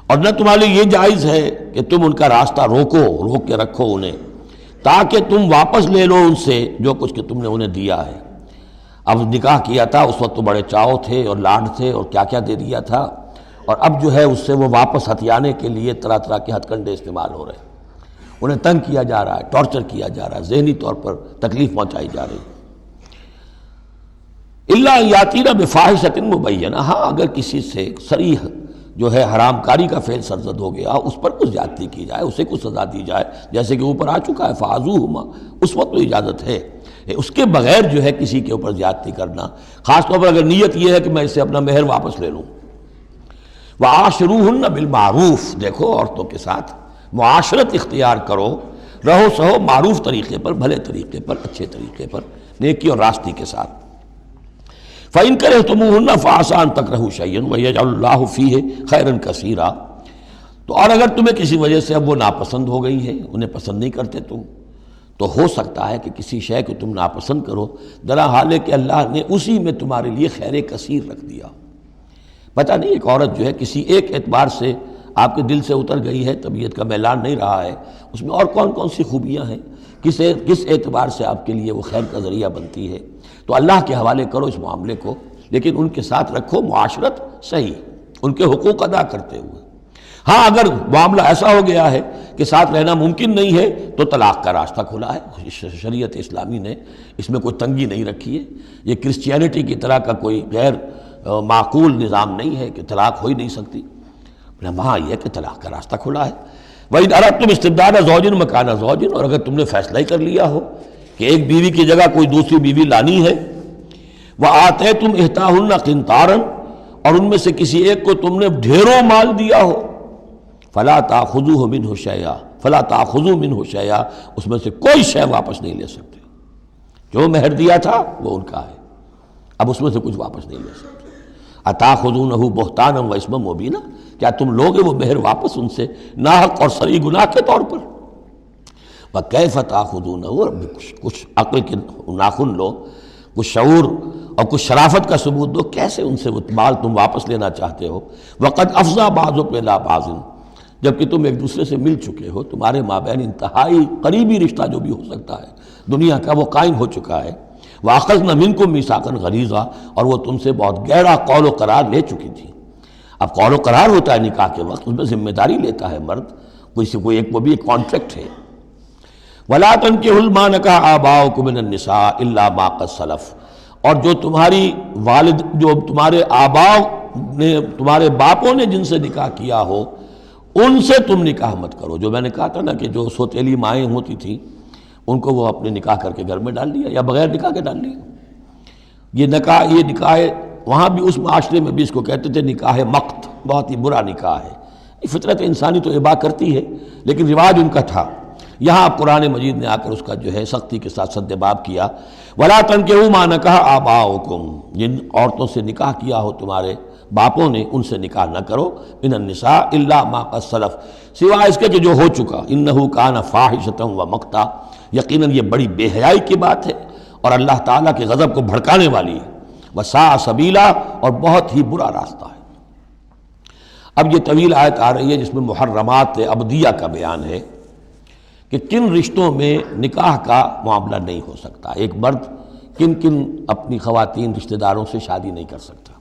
اور نہ تمہارے لیے یہ جائز ہے کہ تم ان کا راستہ روک کے رکھو انہیں، تاکہ تم واپس لے لو ان سے جو کچھ کہ تم نے انہیں دیا ہے۔ اب نکاح کیا تھا اس وقت تو بڑے چاؤ تھے اور لاڈ تھے اور کیا کیا دے دیا تھا، اور اب جو ہے اس سے وہ واپس ہتھیانے کے لیے طرح طرح کے ہتھ کنڈے استعمال ہو رہے ہیں، انہیں تنگ کیا جا رہا ہے، ٹارچر کیا جا رہا ہے، ذہنی طور پر تکلیف پہنچائی جا رہی ہے۔ الا یاتین بفاحشۃ مبینہ، ہاں اگر کسی سے صریح جو ہے حرام کاری کا فعل سرزد ہو گیا، اس پر کچھ زیادتی کی جائے، اسے کچھ سزا دی جائے، جیسے کہ اوپر آ چکا ہے فعذوہما، اس وقت تو اجازت ہے۔ اس کے بغیر جو ہے کسی کے اوپر زیادتی کرنا، خاص طور پر اگر نیت یہ ہے کہ میں اس سے اپنا مہر واپس لے لوں۔ وعاشروہن بالمعروف، دیکھو عورتوں کے ساتھ معاشرت اختیار کرو، رہو سہو معروف طریقے پر، بھلے طریقے پر، اچھے طریقے پر، نیکی اور راستی کے ساتھ۔ فَإِن كَرِهْتُمُوهُنَّ فَعَسَىٰ أَن تَكْرَهُوا شَيْئًا وَيَجْعَلُ اللَّهُ فِيهِ خَيْرًا كَثِيرًا، تو اور اگر تمہیں کسی وجہ سے اب وہ ناپسند ہو گئی ہے، انہیں پسند نہیں کرتے تم، تو ہو سکتا ہے کہ کسی شے کو تم ناپسند کرو، درا حال ہے کہ اللہ نے اسی میں تمہارے لیے خیر کثیر رکھ دیا۔ پتہ نہیں ایک عورت جو ہے کسی ایک اعتبار سے آپ کے دل سے اتر گئی ہے، طبیعت کا میلان نہیں رہا ہے، اس میں اور کون کون سی خوبیاں ہیں، کس اعتبار سے آپ کے لیے وہ خیر کا ذریعہ بنتی ہے، تو اللہ کے حوالے کرو اس معاملے کو، لیکن ان کے ساتھ رکھو معاشرت صحیح، ان کے حقوق ادا کرتے ہوئے۔ ہاں اگر معاملہ ایسا ہو گیا ہے کہ ساتھ رہنا ممکن نہیں ہے تو طلاق کا راستہ کھلا ہے، شریعت اسلامی نے اس میں کوئی تنگی نہیں رکھی ہے، یہ کرسچینٹی کی طرح کا کوئی غیر معقول نظام نہیں ہے کہ طلاق ہو ہی نہیں سکتی، وہاں یہ ہے کہ طلاق کا راستہ کھلا ہے۔ وَإِنْ أَرَدْتُمْ اسْتِبْدَالَ زَوْجٍ مَكَانَ زَوْجٍ، اور اگر تم نے فیصلہ ہی کر لیا ہو کہ ایک بیوی کی جگہ کوئی دوسری بیوی لانی ہے، وَآتَيْتُمْ إِحْدَاهُنَّ قِنْطَارًا، اور ان میں سے کسی ایک کو تم نے ڈھیروں مال دیا ہو، فَلَا تَأْخُذُوهُ مِنْهُ شَيْئًا فَلَا تَأْخُذُوا مِنْهُ شَيْئًا، اس میں سے کوئی شے واپس نہیں لے سکتے، جو مہر دیا تھا وہ ان کا ہے، اب اس میں سے کچھ واپس نہیں لے سکتے۔ اتاخذونہ بہتانا و اسما مبینا، کیا تم لوگے وہ مہر واپس ان سے ناحق اور صریح گناہ کے طور پر؟ وکیف تاخذونہ، کچھ عقل کے ناخن لو، کچھ شعور اور کچھ شرافت کا ثبوت دو، کیسے ان سے وہ مال تم واپس لینا چاہتے ہو؟ وقد افضى بعضكم الى بعض، جبکہ تم ایک دوسرے سے مل چکے ہو، تمہارے مابین انتہائی قریبی رشتہ جو بھی ہو سکتا ہے دنیا کا وہ قائم ہو چکا ہے۔ وَأَخَذْنَ مِنْكُمْ مِيثَاقًا غَلِيظًا، اور وہ تم سے بہت گہرا قول و قرار لے چکی تھی۔ اب قول و قرار ہوتا ہے نکاح کے وقت، اس میں ذمہ داری لیتا ہے مرد، کوئی ایک وہ بھی ایک کانٹریکٹ ہے۔ وَلَا تَنكِحُوا مَا نَكَحَ آبَاؤُكُم مِّنَ النِّسَاءِ إِلَّا مَا قَدْ سَلَفَ، اور جو تمہارے آباؤ نے، تمہارے باپوں نے جن سے نکاح کیا ہو ان سے تم نکاح مت کرو۔ جو میں نے کہا تھا نا کہ جو سوتیلی مائیں ہوتی تھیں ان کو وہ اپنے نکاح کر کے گھر میں ڈال دیا یا بغیر نکاح کے ڈال دیا۔ یہ نکاح وہاں بھی اس معاشرے میں بھی اس کو کہتے تھے نکاح مقت، بہت ہی برا نکاح ہے۔ فطرت انسانی تو اباح کرتی ہے لیکن رواج ان کا تھا۔ یہاں قرآن مجید نے آ کر اس کا جو ہے سختی کے ساتھ سد باب کیا۔ وَلَا تَنكِحُوا مَا نَكَحَ آبَاؤُكُم، جن عورتوں سے نکاح کیا ہو تمہارے باپوں نے ان سے نکاح نہ کرو، مِنَ النِّسَاءِ إِلَّا مَا قَدْ سَلَفَ، سوائے اس کے کہ جو ہو چکا، إِنَّهُ كَانَ فَاحِشَةً وَمَقْتًا، یقیناً یہ بڑی بے حیائی کی بات ہے اور اللہ تعالیٰ کے غضب کو بھڑکانے والی ہے، وَسَاءَ سَبِيلًا، اور بہت ہی برا راستہ ہے۔ اب یہ طویل آیت آ رہی ہے جس میں محرمات ابدیہ کا بیان ہے کہ کن رشتوں میں نکاح کا معاملہ نہیں ہو سکتا، ایک مرد کن کن اپنی خواتین رشتہ داروں سے شادی نہیں کر سکتا۔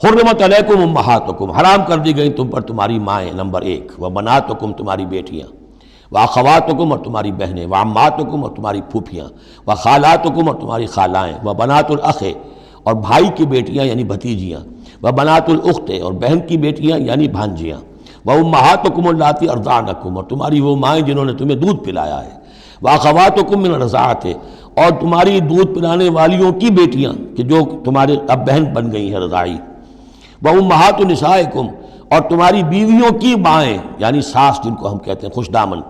حرمت علیکم امہاتکم، حرام کر دی گئی تم پر تمہاری مائیں، نمبر 1، وبناتکم، تمہاری بیٹیاں، واخواتکم، اور تمہاری بہنیں، وعماتکم، اور تمہاری پھوپھیاں، وخالاتکم، اور تمہاری خالائیں، وبنات الاخ، اور بھائی کی بیٹیاں یعنی بھتیجیاں، وبنات الاخت، اور بہن کی بیٹیاں یعنی بھانجیاں، وامہاتکم اللاتی ارضعنکم، اور تمہاری وہ مائیں جنہوں نے تمہیں دودھ پلایا ہے، واخواتکم من الرضاعۃ، اور تمہاری دودھ پلانے والیوں کی بیٹیاں کہ جو تمہارے اب بہن بن گئی ہیں رضاعی، وامہات نسائکم، اور تمہاری بیویوں کی مائیں یعنی ساس جن کو ہم کہتے ہیں خوش دامن،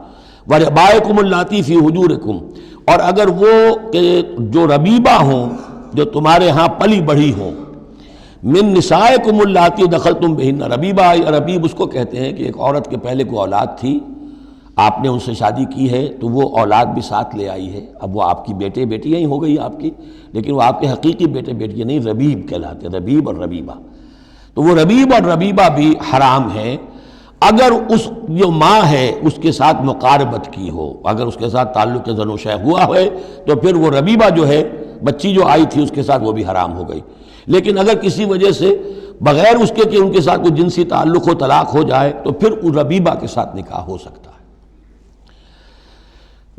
وربائکم اللاتی فی حجورکم، اور اگر وہ کہ جو ربیبہ ہوں جو تمہارے ہاں پلی بڑھی ہوں، من نسائکم اللاتی دخلتم بہن، ربیبہ، ربیب اس کو کہتے ہیں کہ ایک عورت کے پہلے کوئی اولاد تھی، آپ نے ان سے شادی کی ہے تو وہ اولاد بھی ساتھ لے آئی ہے، اب وہ آپ کی بیٹے بیٹیاں ہی ہو گئی آپ کی، لیکن وہ آپ کے حقیقی بیٹے بیٹیاں نہیں، ربیب کہلاتے ہیں، ربیب اور ربیبہ۔ تو وہ ربیب اور ربیبہ بھی حرام ہیں اگر اس جو ماں ہے اس کے ساتھ مقاربت کی ہو، اگر اس کے ساتھ تعلق زن و شہ ہوا ہے تو پھر وہ ربیبہ جو ہے بچی جو آئی تھی اس کے ساتھ وہ بھی حرام ہو گئی۔ لیکن اگر کسی وجہ سے بغیر اس کے کہ ان کے ساتھ کوئی جنسی تعلق ہو، طلاق ہو جائے تو پھر اس ربیبہ کے ساتھ نکاح ہو سکتا ہے۔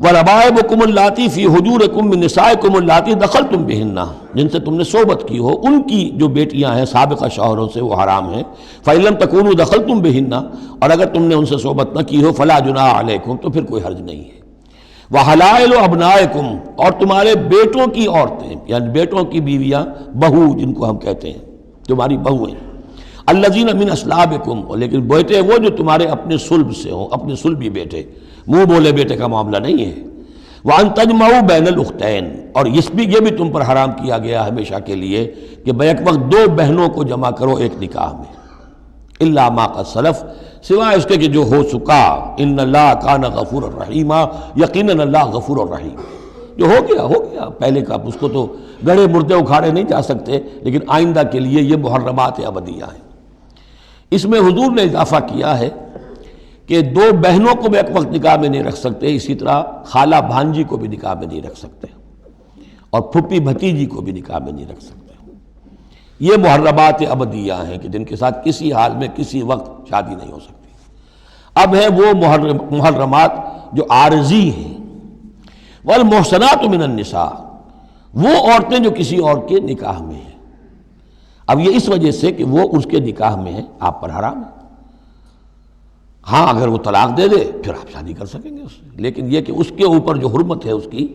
وَرَبَائِبُكُمُ اللَّاتِي فِي حُجُورِكُم مِّن نِّسَائِكُمُ اللَّاتِي دَخَلْتُم بِهِنَّ، جن سے تم نے صحبت کی ہو، ان کی جو بیٹیاں ہیں سابقہ شوہروں سے وہ حرام ہیں۔ فَإِن لَّمْ تَكُونُوا دَخَلْتُم بِهِنَّ، اور اگر تم نے ان سے صحبت نہ کی ہو، فَلَا جُنَاحَ عَلَيْكُمْ، تو پھر کوئی حرج نہیں ہے۔ وَحَلَائِلُ أَبْنَائِكُمْ، اور تمہارے بیٹوں کی عورتیں یعنی بیٹوں کی بیویاں، بہو جن کو ہم کہتے ہیں، تمہاری بہویں، الَّذِينَ مِنْ أَصْلَابِكُمْ، لیکن بیٹے وہ جو تمہارے اپنے صلب سے ہوں، اپنے صلبی بیٹے، منہ بولے بیٹے کا معاملہ نہیں ہے۔ وَأَن تَجْمَعُوا بَيْنَ الْأُخْتَيْنِ، اور یہ بھی تم پر حرام کیا گیا ہمیشہ کے لیے کہ بیک وقت دو بہنوں کو جمع کرو ایک نکاح میں، إِلَّا مَا قَدْ سَلَفَ، سوائے اس کے کہ جو ہو چکا، إِنَّ اللَّهَ كَانَ غَفُورًا رَحِيمًا، یقیناً اللہ غفور الرحیم، جو ہو گیا پہلے کا، اس کو تو گڑھے مردے اکھاڑے نہیں جا سکتے، لیکن آئندہ کے لیے یہ محرمات ابدیہ ہیں۔ اس میں حضور نے اضافہ کیا ہے کہ دو بہنوں کو بھی ایک وقت نکاح میں نہیں رکھ سکتے، اسی طرح خالہ بھانجی کو بھی نکاح میں نہیں رکھ سکتے، اور پھپھی بھتیجی کو بھی نکاح میں نہیں رکھ سکتے۔ یہ محرمات ابدیہ ہیں کہ جن کے ساتھ کسی حال میں کسی وقت شادی نہیں ہو سکتی۔ اب ہے وہ محرمات جو عارضی ہیں۔ والمحصنات من النساء، وہ عورتیں جو کسی اور کے نکاح میں ہیں، اب یہ اس وجہ سے کہ وہ اس کے نکاح میں ہیں آپ پر حرام ہے۔ ہاں اگر وہ طلاق دے دے پھر آپ شادی کر سکیں گے اس سے، لیکن یہ کہ اس کے اوپر جو حرمت ہے اس کی،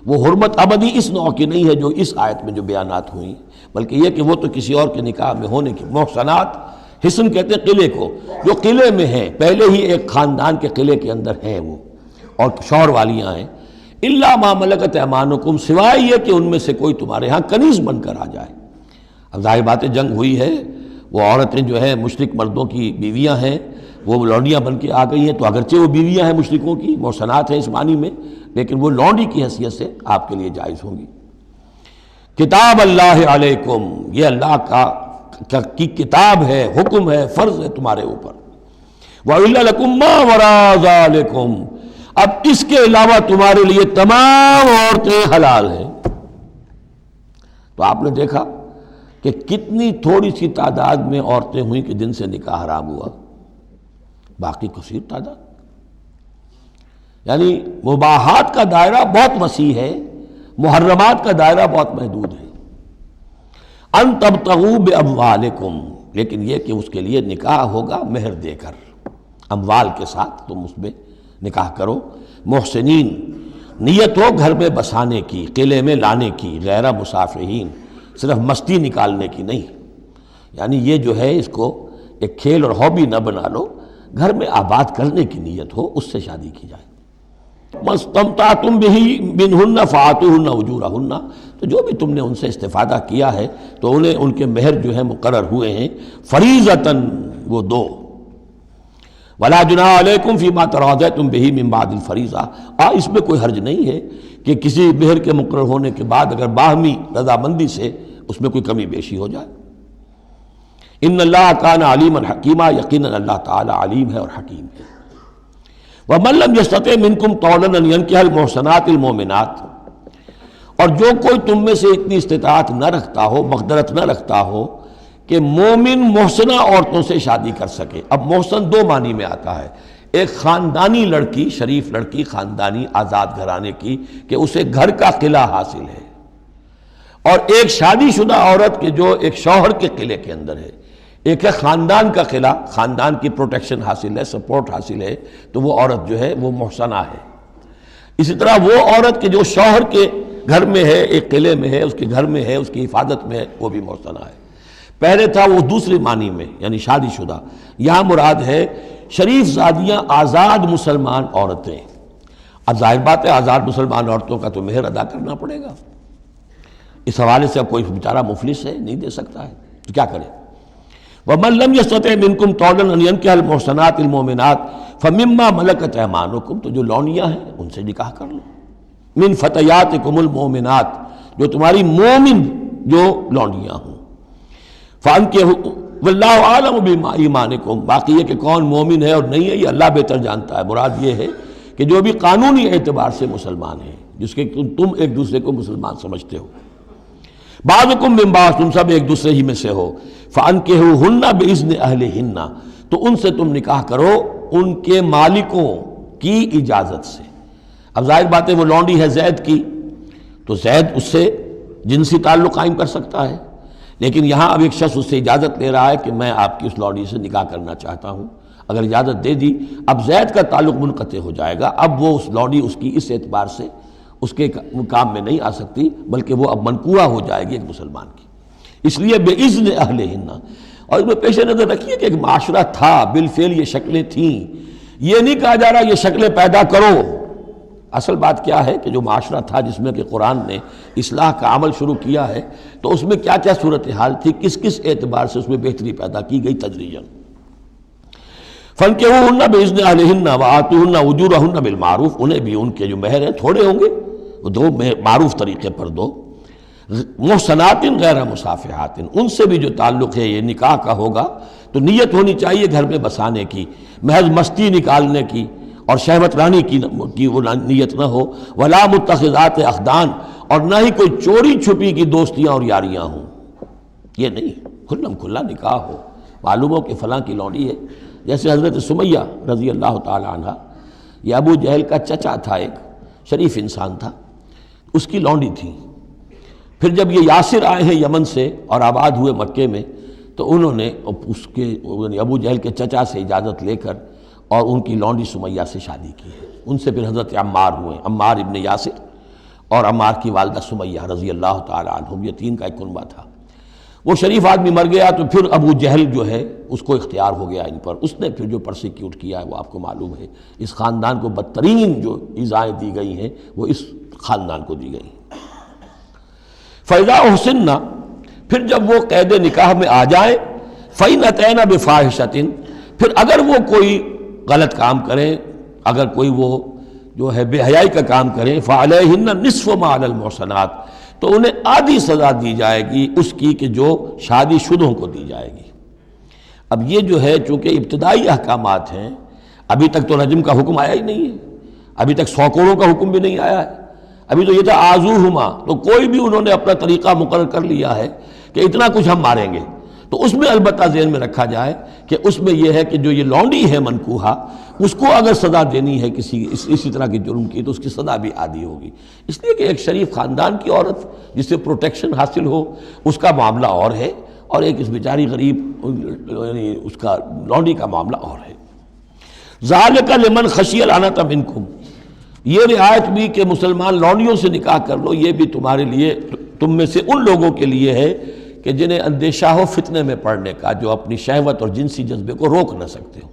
وہ حرمت ابدی اس نوع کی نہیں ہے جو اس آیت میں جو بیانات ہوئی، بلکہ یہ کہ وہ تو کسی اور کے نکاح میں ہونے کی۔ محصنات، حصن کہتے ہیں قلعے کو، جو قلعے میں ہیں، پہلے ہی ایک خاندان کے قلعے کے اندر ہیں وہ، اور شوہر والیاں ہیں، الا ما ملکت ایمانکم، سوائے یہ کہ ان میں سے کوئی تمہارے ہاں کنیز بن کر آ جائے۔ اب ظاہر بات ہے جنگ ہوئی ہے، وہ عورتیں جو ہیں مشرک مردوں کی بیویاں ہیں، وہ لونڈیاں بن کے آ گئی ہیں، تو اگرچہ وہ بیویاں ہیں مشرکوں کی، محصنات ہیں اس معنی میں، لیکن وہ لونڈی کی حیثیت سے آپ کے لیے جائز ہوں گی۔ کتاب اللہ علیکم، یہ اللہ کی کتاب ہے، حکم ہے، فرض ہے تمہارے اوپر۔ وَأُحِلَّ لَكُم مَّا وَرَاءَ ذَلِكُمْ، اب اس کے علاوہ تمہارے لیے تمام عورتیں حلال ہیں۔ تو آپ نے دیکھا کہ کتنی تھوڑی سی تعداد میں عورتیں ہوئیں کہ جن سے نکاح حرام ہوا، باقی کثیر تعداد۔ یعنی مباحات کا دائرہ بہت وسیع ہے، محرمات کا دائرہ بہت محدود ہے۔ ان تبتغوا باموالکم، لیکن یہ کہ اس کے لیے نکاح ہوگا مہر دے کر، اموال کے ساتھ تم اس میں نکاح کرو، محسنین، نیت ہو گھر میں بسانے کی، قلعے میں لانے کی، غیر مسافہین، صرف مستی نکالنے کی نہیں، یعنی یہ جو ہے اس کو ایک کھیل اور ہابی نہ بنا لو، گھر میں آباد کرنے کی نیت ہو، اس سے شادی کی جائے۔ مَسْتَمْتَعْتُمْ بِهِ مِنْهُنَّ فَآتُوهُنَّ أُجُورَهُنَّ، تو جو بھی تم نے ان سے استفادہ کیا ہے تو انہیں ان کے مہر جو ہے مقرر ہوئے ہیں، فریضۃً، وہ دو۔ وَلَا جُنَاحَ عَلَيْكُمْ فِي مَا تَرَاضَيْتُمْ بِهِ مِنْ بَعْدِ الْفَرِيضَةِ، اس میں کوئی حرج نہیں ہے کہ کسی مہر کے مقرر ہونے کے بعد اگر باہمی رضامندی سے اس میں کوئی کمی بیشی ہو جائے۔ ان اللہ کان علیما حکیما، یقیناً اللہ تعالی علیم ہے اور حکیم ہے۔ وَمَن لَّمْ يَسْتَطِعْ مِنْكُمْ طَوْلًا أَن يَنكِحَ الْمُحْصَنَاتِ الْمُؤْمِنَاتِ، اور جو کوئی تم میں سے اتنی استطاعت نہ رکھتا ہو، مقدرت نہ رکھتا ہو کہ مومن محسنہ عورتوں سے شادی کر سکے۔ اب محسن دو معنی میں آتا ہے، ایک خاندانی لڑکی، شریف لڑکی، خاندانی آزاد گھرانے کی کہ اسے گھر کا قلعہ حاصل ہے، اور ایک شادی شدہ عورت کے جو ایک شوہر کے قلعے کے اندر ہے۔ ایک ہے خاندان کا قلعہ، خاندان کی پروٹیکشن حاصل ہے، سپورٹ حاصل ہے، تو وہ عورت جو ہے وہ محسنہ ہے۔ اسی طرح وہ عورت کے جو شوہر کے گھر میں ہے، ایک قلعے میں ہے، اس کے گھر میں ہے، اس کی حفاظت میں ہے، وہ بھی محسنہ ہے۔ پہلے تھا وہ دوسری معنی میں، یعنی شادی شدہ، یہاں مراد ہے شریف زادیاں، آزاد مسلمان عورتیں۔ اب ظاہر بات ہے آزاد مسلمان عورتوں کا تو مہر ادا کرنا پڑے گا، اس حوالے سے اب کوئی بیچارہ مفلس ہے، نہیں دے سکتا ہے تو کیا کرے۔ وَمَن لَّمْ يَسْتَطِعْ مِنْكُمْ طَوْلًا أَن يَنكِحَ الْمُحْصَنَاتِ الْمُؤْمِنَاتِ فَمِمَّا مَلَكَتْ أَيْمَانُكُمْ، تو جو لونیاں ہیں ان سے نکاح کر لو، مِن فَتَيَاتِكُمُ الْمُؤْمِنَاتِ، جو تمہاری مومن جو لونیاں ہوں، فَأَنكِحُوا وَاللَّهُ أَعْلَمُ بِإِيمَانِكُمْ، باقی یہ کہ کون مومن ہے اور نہیں ہے یہ اللہ بہتر جانتا ہے۔ مراد یہ ہے کہ جو بھی قانونی اعتبار سے مسلمان ہیں، جس کے تم ایک دوسرے کو مسلمان سمجھتے ہو، بعضکم من بعض، تم سب ایک دوسرے ہی میں سے ہو، فَأَنكِحُوهُنَّ بِإِذْنِ أَهْلِهِنَّ، تو ان سے تم نکاح کرو ان کے مالکوں کی اجازت سے۔ اب ظاہر بات ہے وہ لونڈی ہے زید کی، تو زید اس سے جنسی تعلق قائم کر سکتا ہے، لیکن یہاں اب ایک شخص اس سے اجازت لے رہا ہے کہ میں آپ کی اس لونڈی سے نکاح کرنا چاہتا ہوں۔ اگر اجازت دے دی، اب زید کا تعلق منقطع ہو جائے گا، اب وہ اس لونڈی اس کی اس اعتبار سے اس کے کام میں نہیں آ سکتی، بلکہ وہ اب منقوعہ ہو جائے گی ایک مسلمان کی۔ اس لیے بِإِذْنِ أَهْلِهِنَّ، اور اس میں پیش نظر رکھیے کہ ایک معاشرہ تھا، بالفعل یہ شکلیں تھیں، یہ نہیں کہا جا رہا یہ شکلیں پیدا کرو۔ اصل بات کیا ہے کہ جو معاشرہ تھا جس میں کہ قرآن نے اصلاح کا عمل شروع کیا ہے، تو اس میں کیا کیا صورتحال تھی، کس کس اعتبار سے اس میں بہتری پیدا کی گئی تدریجاً۔ فَانكِحُوهُنَّ بِإِذْنِ أَهْلِهِنَّ وَآتُوهُنَّ أُجُورَهُنَّ بِالْمَعْرُوفِ، انہیں بھی ان کے جو مہر ہیں تھوڑے ہوں گے وہ دو، معروف طریقے پر دو۔ محسنات غیر مصافحات، ان سے بھی جو تعلق ہے یہ نکاح کا ہوگا تو نیت ہونی چاہیے گھر میں بسانے کی، محض مستی نکالنے کی اور شہوت رانی کی وہ نیت نہ ہو۔ ولا متخذات اخدان، اور نہ ہی کوئی چوری چھپی کی دوستیاں اور یاریاں ہوں، یہ نہیں، کھلم کھلا نکاح ہو، معلوم ہو کہ فلاں کی لونڈی ہے۔ جیسے حضرت سمیہ رضی اللہ تعالی عنہ، یہ ابو جہل کا چچا تھا، ایک شریف انسان تھا، اس کی لونڈی تھی۔ پھر جب یہ یاسر آئے ہیں یمن سے اور آباد ہوئے مکے میں، تو انہوں نے اس کے ابو جہل کے چچا سے اجازت لے کر اور ان کی لونڈی سمیہ سے شادی کی ہے۔ ان سے پھر حضرت عمار ہوئے، عمار ابن یاسر اور عمار کی والدہ سمیہ رضی اللہ تعالی عنہم، یہ تین کا ایک کنبہ تھا۔ وہ شریف آدمی مر گیا تو پھر ابو جہل جو ہے اس کو اختیار ہو گیا ان پر، اس نے پھر جو پرسیکیوٹ کیا ہے وہ آپ کو معلوم ہے، اس خاندان کو بدترین جو ایذائیں دی گئی ہیں وہ اس خاندان کو دی گئی ہیں۔ فَإِذَا أُحْصِنَّ، پھر جب وہ قید نکاح میں آ جائیں، فَإِنْ أَتَيْنَ بِفَاحِشَةٍ، پھر اگر وہ کوئی غلط کام کریں، اگر کوئی وہ جو ہے بے حیائی کا کام کریں، فَعَلَيْهِنَّ نِصْفُ مَا عَلَى الْمُحْصَنَاتِ، تو انہیں آدھی سزا دی جائے گی اس کی کہ جو شادی شدوں کو دی جائے گی۔ اب یہ جو ہے چونکہ ابتدائی احکامات ہیں، ابھی تک تو رجم کا حکم آیا ہی نہیں ہے، ابھی تک 100 کوڑوں کا حکم بھی نہیں آیا ہے، ابھی تو یہ تھا آزوہما، تو کوئی بھی انہوں نے اپنا طریقہ مقرر کر لیا ہے کہ اتنا کچھ ہم ماریں گے، تو اس میں البتہ ذہن میں رکھا جائے کہ اس میں یہ ہے کہ جو یہ لونڈی ہے منکوحہ، اس کو اگر سزا دینی ہے اسی طرح کے جرم کی تو اس کی سزا بھی عادی ہوگی، اس لیے کہ ایک شریف خاندان کی عورت جسے پروٹیکشن حاصل ہو اس کا معاملہ اور ہے، اور ایک اس بیچاری غریب یعنی اس کا لونڈی کا معاملہ اور ہے۔ ذالک لمن خشی العنت منکم، یہ رعایت بھی کہ مسلمان لونڈیوں سے نکاح کر لو، یہ بھی تمہارے لیے، تم میں سے ان لوگوں کے لیے ہے کہ جنہیں اندیشہ ہو فتنے میں پڑنے کا، جو اپنی شہوت اور جنسی جذبے کو روک نہ سکتے ہو،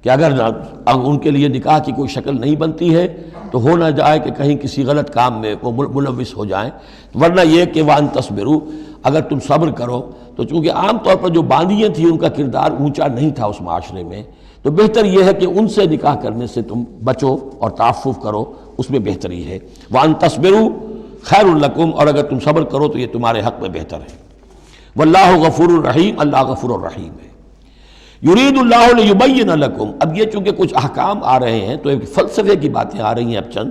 کہ اگر ان کے لیے نکاح کی کوئی شکل نہیں بنتی ہے تو ہو نہ جائے کہ کہیں کسی غلط کام میں وہ ملوث ہو جائیں، ورنہ یہ کہ وان تصبروا، اگر تم صبر کرو تو چونکہ عام طور پر جو باندیاں تھیں ان کا کردار اونچا نہیں تھا اس معاشرے میں، تو بہتر یہ ہے کہ ان سے نکاح کرنے سے تم بچو اور تعفف کرو، اس میں بہتری ہے۔ وان تصبروا خیر لکم، اور اگر تم صبر کرو تو یہ تمہارے حق میں بہتر ہے۔ واللہ غفور الرحیم، اللہ غفور الرحیم ہے۔ یرید اللہ لیبین لکم، اب یہ چونکہ کچھ احکام آ رہے ہیں تو ایک فلسفے کی باتیں آ رہی ہیں اب چند۔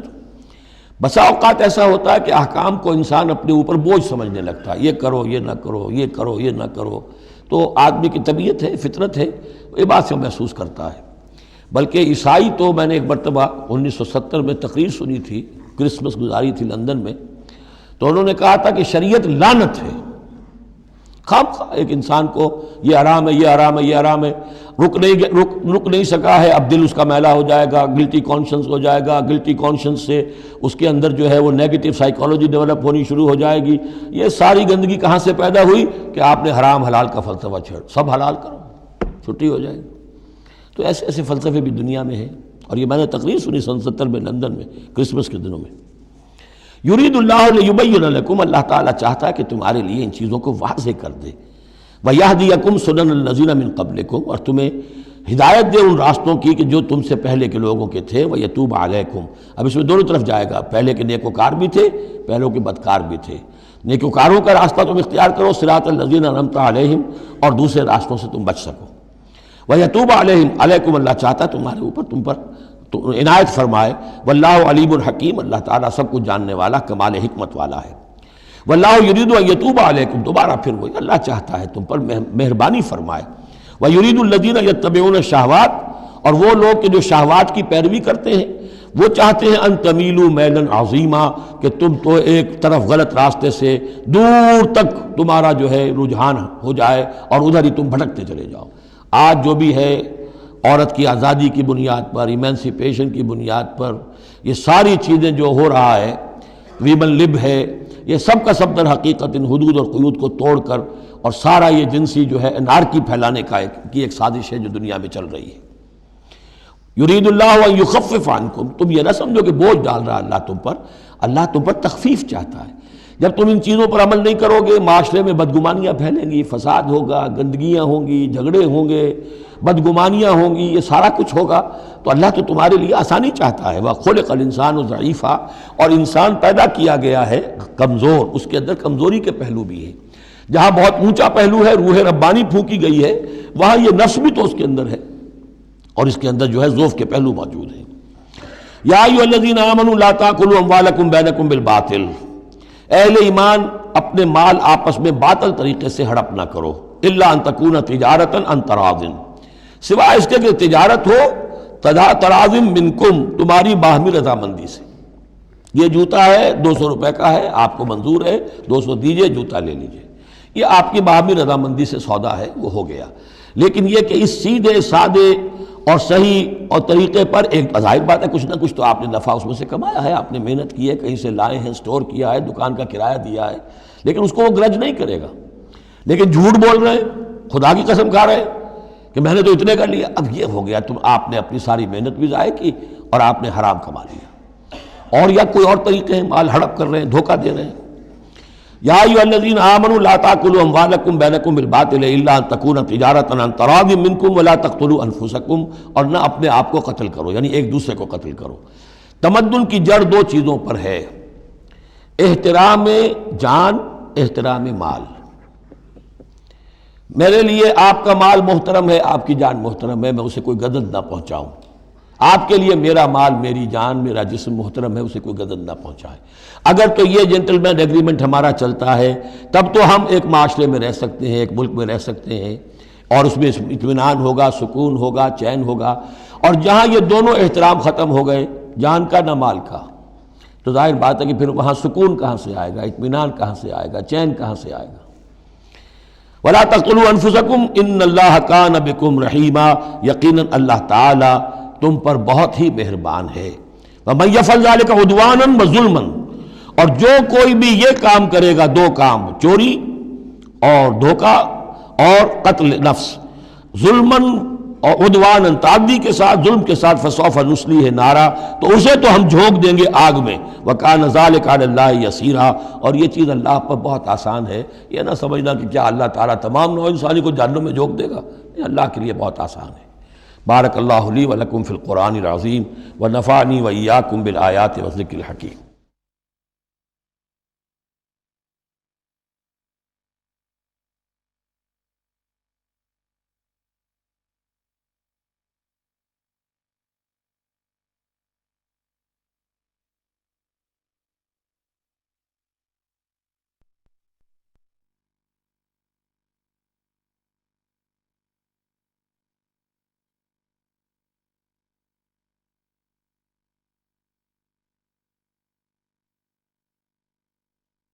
بسا اوقات ایسا ہوتا ہے کہ احکام کو انسان اپنے اوپر بوجھ سمجھنے لگتا ہے، یہ کرو یہ نہ کرو، یہ کرو یہ نہ کرو، تو آدمی کی طبیعت ہے، فطرت ہے، یہ بات سے محسوس کرتا ہے۔ بلکہ عیسائی تو میں نے ایک مرتبہ 1970 میں تقریر سنی تھی، کرسمس گزاری تھی لندن میں، تو انہوں نے کہا تھا کہ شریعت لعنت ہے، خواہ ایک انسان کو یہ حرام ہے، یہ حرام ہے، یہ حرام ہے، رک نہیں سکا ہے، اب دل اس کا میلا ہو جائے گا، گلٹی کانشنس ہو جائے گا، گلٹی کانشنس سے اس کے اندر جو ہے وہ نیگیٹو سائیکالوجی ڈیولپ ہونی شروع ہو جائے گی۔ یہ ساری گندگی کہاں سے پیدا ہوئی کہ آپ نے حرام حلال کا فلسفہ چھیڑ، سب حلال کرو چھٹی ہو جائے گی۔ تو ایسے ایسے فلسفے بھی دنیا میں ہیں، اور یہ میں نے تقریر سنی 1970 میں لندن میں کرسمس کے دنوں میں۔ یرید اللہ لیبین لکم، اللہ تعالیٰ چاہتا ہے کہ تمہارے لیے ان چیزوں کو واضح کر دے۔ وَيَهْدِيَكُمْ سُنَنَ الَّذِينَ مِن قَبْلِكُمْ، اور تمہیں ہدایت دے ان راستوں کی کہ جو تم سے پہلے کے لوگوں کے تھے۔ وَيَتُوبَ عَلَيْكُمْ، اب اس میں دونوں طرف جائے گا، پہلے کے نیکوکار بھی تھے، پہلوں کے بدکار بھی تھے۔ نیکوکاروں کا راستہ تم اختیار کرو، صراط الذین انعمت علیہم، اور دوسرے راستوں سے تم بچ سکو۔ وَيَتُوبَ عَلَيْكُمْ، اللہ چاہتا ہے تمہارے اوپر، تم پر عنایت فرمائے۔ واللہ علیم الحکیم، اللہ تعالیٰ سب کچھ جاننے والا، کمال حکمت والا ہے۔ واللہ یرید ان یتوب علیکم، دوبارہ پھر وہی، اللہ چاہتا ہے تم پر مہربانی فرمائے۔ ویرید الذین یتبعون الشہوات، اور وہ لوگ کہ جو شہوات کی پیروی کرتے ہیں وہ چاہتے ہیں ان تمیلوا میلا عظیما، کہ تم تو ایک طرف غلط راستے سے دور تک تمہارا جو ہے رجحان ہو جائے اور ادھر ہی تم بھٹکتے چلے جاؤ۔ آج جو بھی ہے عورت کی آزادی کی بنیاد پر، ایمینسیپیشن کی بنیاد پر، یہ ساری چیزیں جو ہو رہا ہے، ویمن لب ہے، یہ سب کا سب در حقیقت ان حدود اور قیود کو توڑ کر، اور سارا یہ جنسی جو ہے انارکی پھیلانے کی ایک سازش ہے جو دنیا میں چل رہی ہے۔ یرید اللہ ان یخفف عنکم، تم یہ نہ سمجھو کہ بوجھ ڈال رہا اللہ تم پر، اللہ تم پر تخفیف چاہتا ہے۔ جب تم ان چیزوں پر عمل نہیں کرو گے، معاشرے میں بدگمانیاں پھیلیں گی، فساد ہوگا، گندگیاں ہوں گی، جھگڑے ہوں گے، بدگمانیاں ہوں گی، یہ سارا کچھ ہوگا، تو اللہ تو تمہارے لیے آسانی چاہتا ہے۔ وَخُلِقَ الْإِنسَانُ ضَعِيفًا، اور انسان پیدا کیا گیا ہے کمزور، اس کے اندر کمزوری کے پہلو بھی ہیں۔ جہاں بہت اونچا پہلو ہے، روح ربانی پھونکی گئی ہے، وہاں یہ نفس بھی تو اس کے اندر ہے، اور اس کے اندر جو ہے ضعف کے پہلو موجود ہیں۔ یا ایھا الذین آمنوا لا تاکلوا اموالکم بینکم بالباطل، اہل ایمان اپنے مال آپس میں باطل طریقے سے ہڑپ نہ کرو، الا ان تکون تجارتا عن تراض، سوائے اس کے کہ تجارت ہو تراض منکم، تمہاری باہمی رضامندی سے۔ یہ جوتا ہے 200 روپے کا ہے، آپ کو منظور ہے، 200 دیجئے، جوتا لے لیجئے، یہ آپ کی باہمی رضامندی سے سودا ہے، وہ ہو گیا۔ لیکن یہ کہ اس سیدھے سادے اور صحیح اور طریقے پر، ایک ظاہر بات ہے کچھ نہ کچھ تو آپ نے نفع اس میں سے کمایا ہے، آپ نے محنت کی ہے، کہیں سے لائے ہیں، سٹور کیا ہے، دکان کا کرایہ دیا ہے، لیکن اس کو وہ گرج نہیں کرے گا۔ لیکن جھوٹ بول رہے ہیں، خدا کی قسم کھا رہے ہیں کہ میں نے تو اتنے کر لیا، اب یہ ہو گیا، آپ نے اپنی ساری محنت بھی ضائع کی اور آپ نے حرام کما لیا۔ اور یا کوئی اور طریقے ہیں، مال ہڑپ کر رہے ہیں، دھوکہ دے رہے ہیں۔ یا ایھا الذین آمنوا لا تاکلوا اموالکم بینکم بالباطل الا ان تکون تجارتا عن تراض منکم ولا تقتلوا انفسکم، اور نہ اپنے آپ کو قتل کرو، یعنی ایک دوسرے کو قتل کرو۔ تمدن کی جڑ دو چیزوں پر ہے، احترام جان، احترام مال۔ میرے لیے آپ کا مال محترم ہے، آپ کی جان محترم ہے، میں اسے کوئی غدر نہ پہنچاؤں، آپ کے لیے میرا مال، میری جان، میرا جسم محترم ہے، اسے کوئی گزن نہ پہنچائے۔ اگر تو یہ جنٹلمین ایگریمنٹ ہمارا چلتا ہے تب تو ہم ایک معاشرے میں رہ سکتے ہیں، ایک ملک میں رہ سکتے ہیں، اور اس میں اطمینان ہوگا، سکون ہوگا، چین ہوگا۔ اور جہاں یہ دونوں احترام ختم ہو گئے، جان کا نہ مال کا، تو ظاہر بات ہے کہ پھر وہاں سکون کہاں سے آئے گا، اطمینان کہاں سے آئے گا، چین کہاں سے آئے گا۔ وَلَا تَقْتُلُوا أَنفُسَكُمْ إِنَّ اللَّهَ كَانَ بِكُمْ رَحِيمًا، یقیناً اللہ تعالیٰ تم پر بہت ہی مہربان ہے۔ وَمَن يَفْعَلْ ذَلِكَ عُدْوَانًا وَظُلْمًا، اور جو کوئی بھی یہ کام کرے گا، دو کام، چوری اور دھوکہ اور قتل نفس، ظلماً اور عدواناً تعدی کے ساتھ، ظلم کے ساتھ، فَسَوْفَ نُصْلِيهِ نَارًا، تو اسے تو ہم جھونک دیں گے آگ میں، وَكَانَ ذَلِكَ عَلَى اللَّهِ يَسِيرًا، اور یہ چیز اللہ پر بہت آسان ہے۔ یہ نہ سمجھنا کہ کیا اللہ تعالیٰ تمام نوع انسانی کو جہنم میں جھونک دے گا، یہ اللہ کے لیے بہت آسان ہے۔ بارک اللہ لی ولکم فی القرآن العظیم ونفعنی وإیاکم بالآیات والذکر الحکیم۔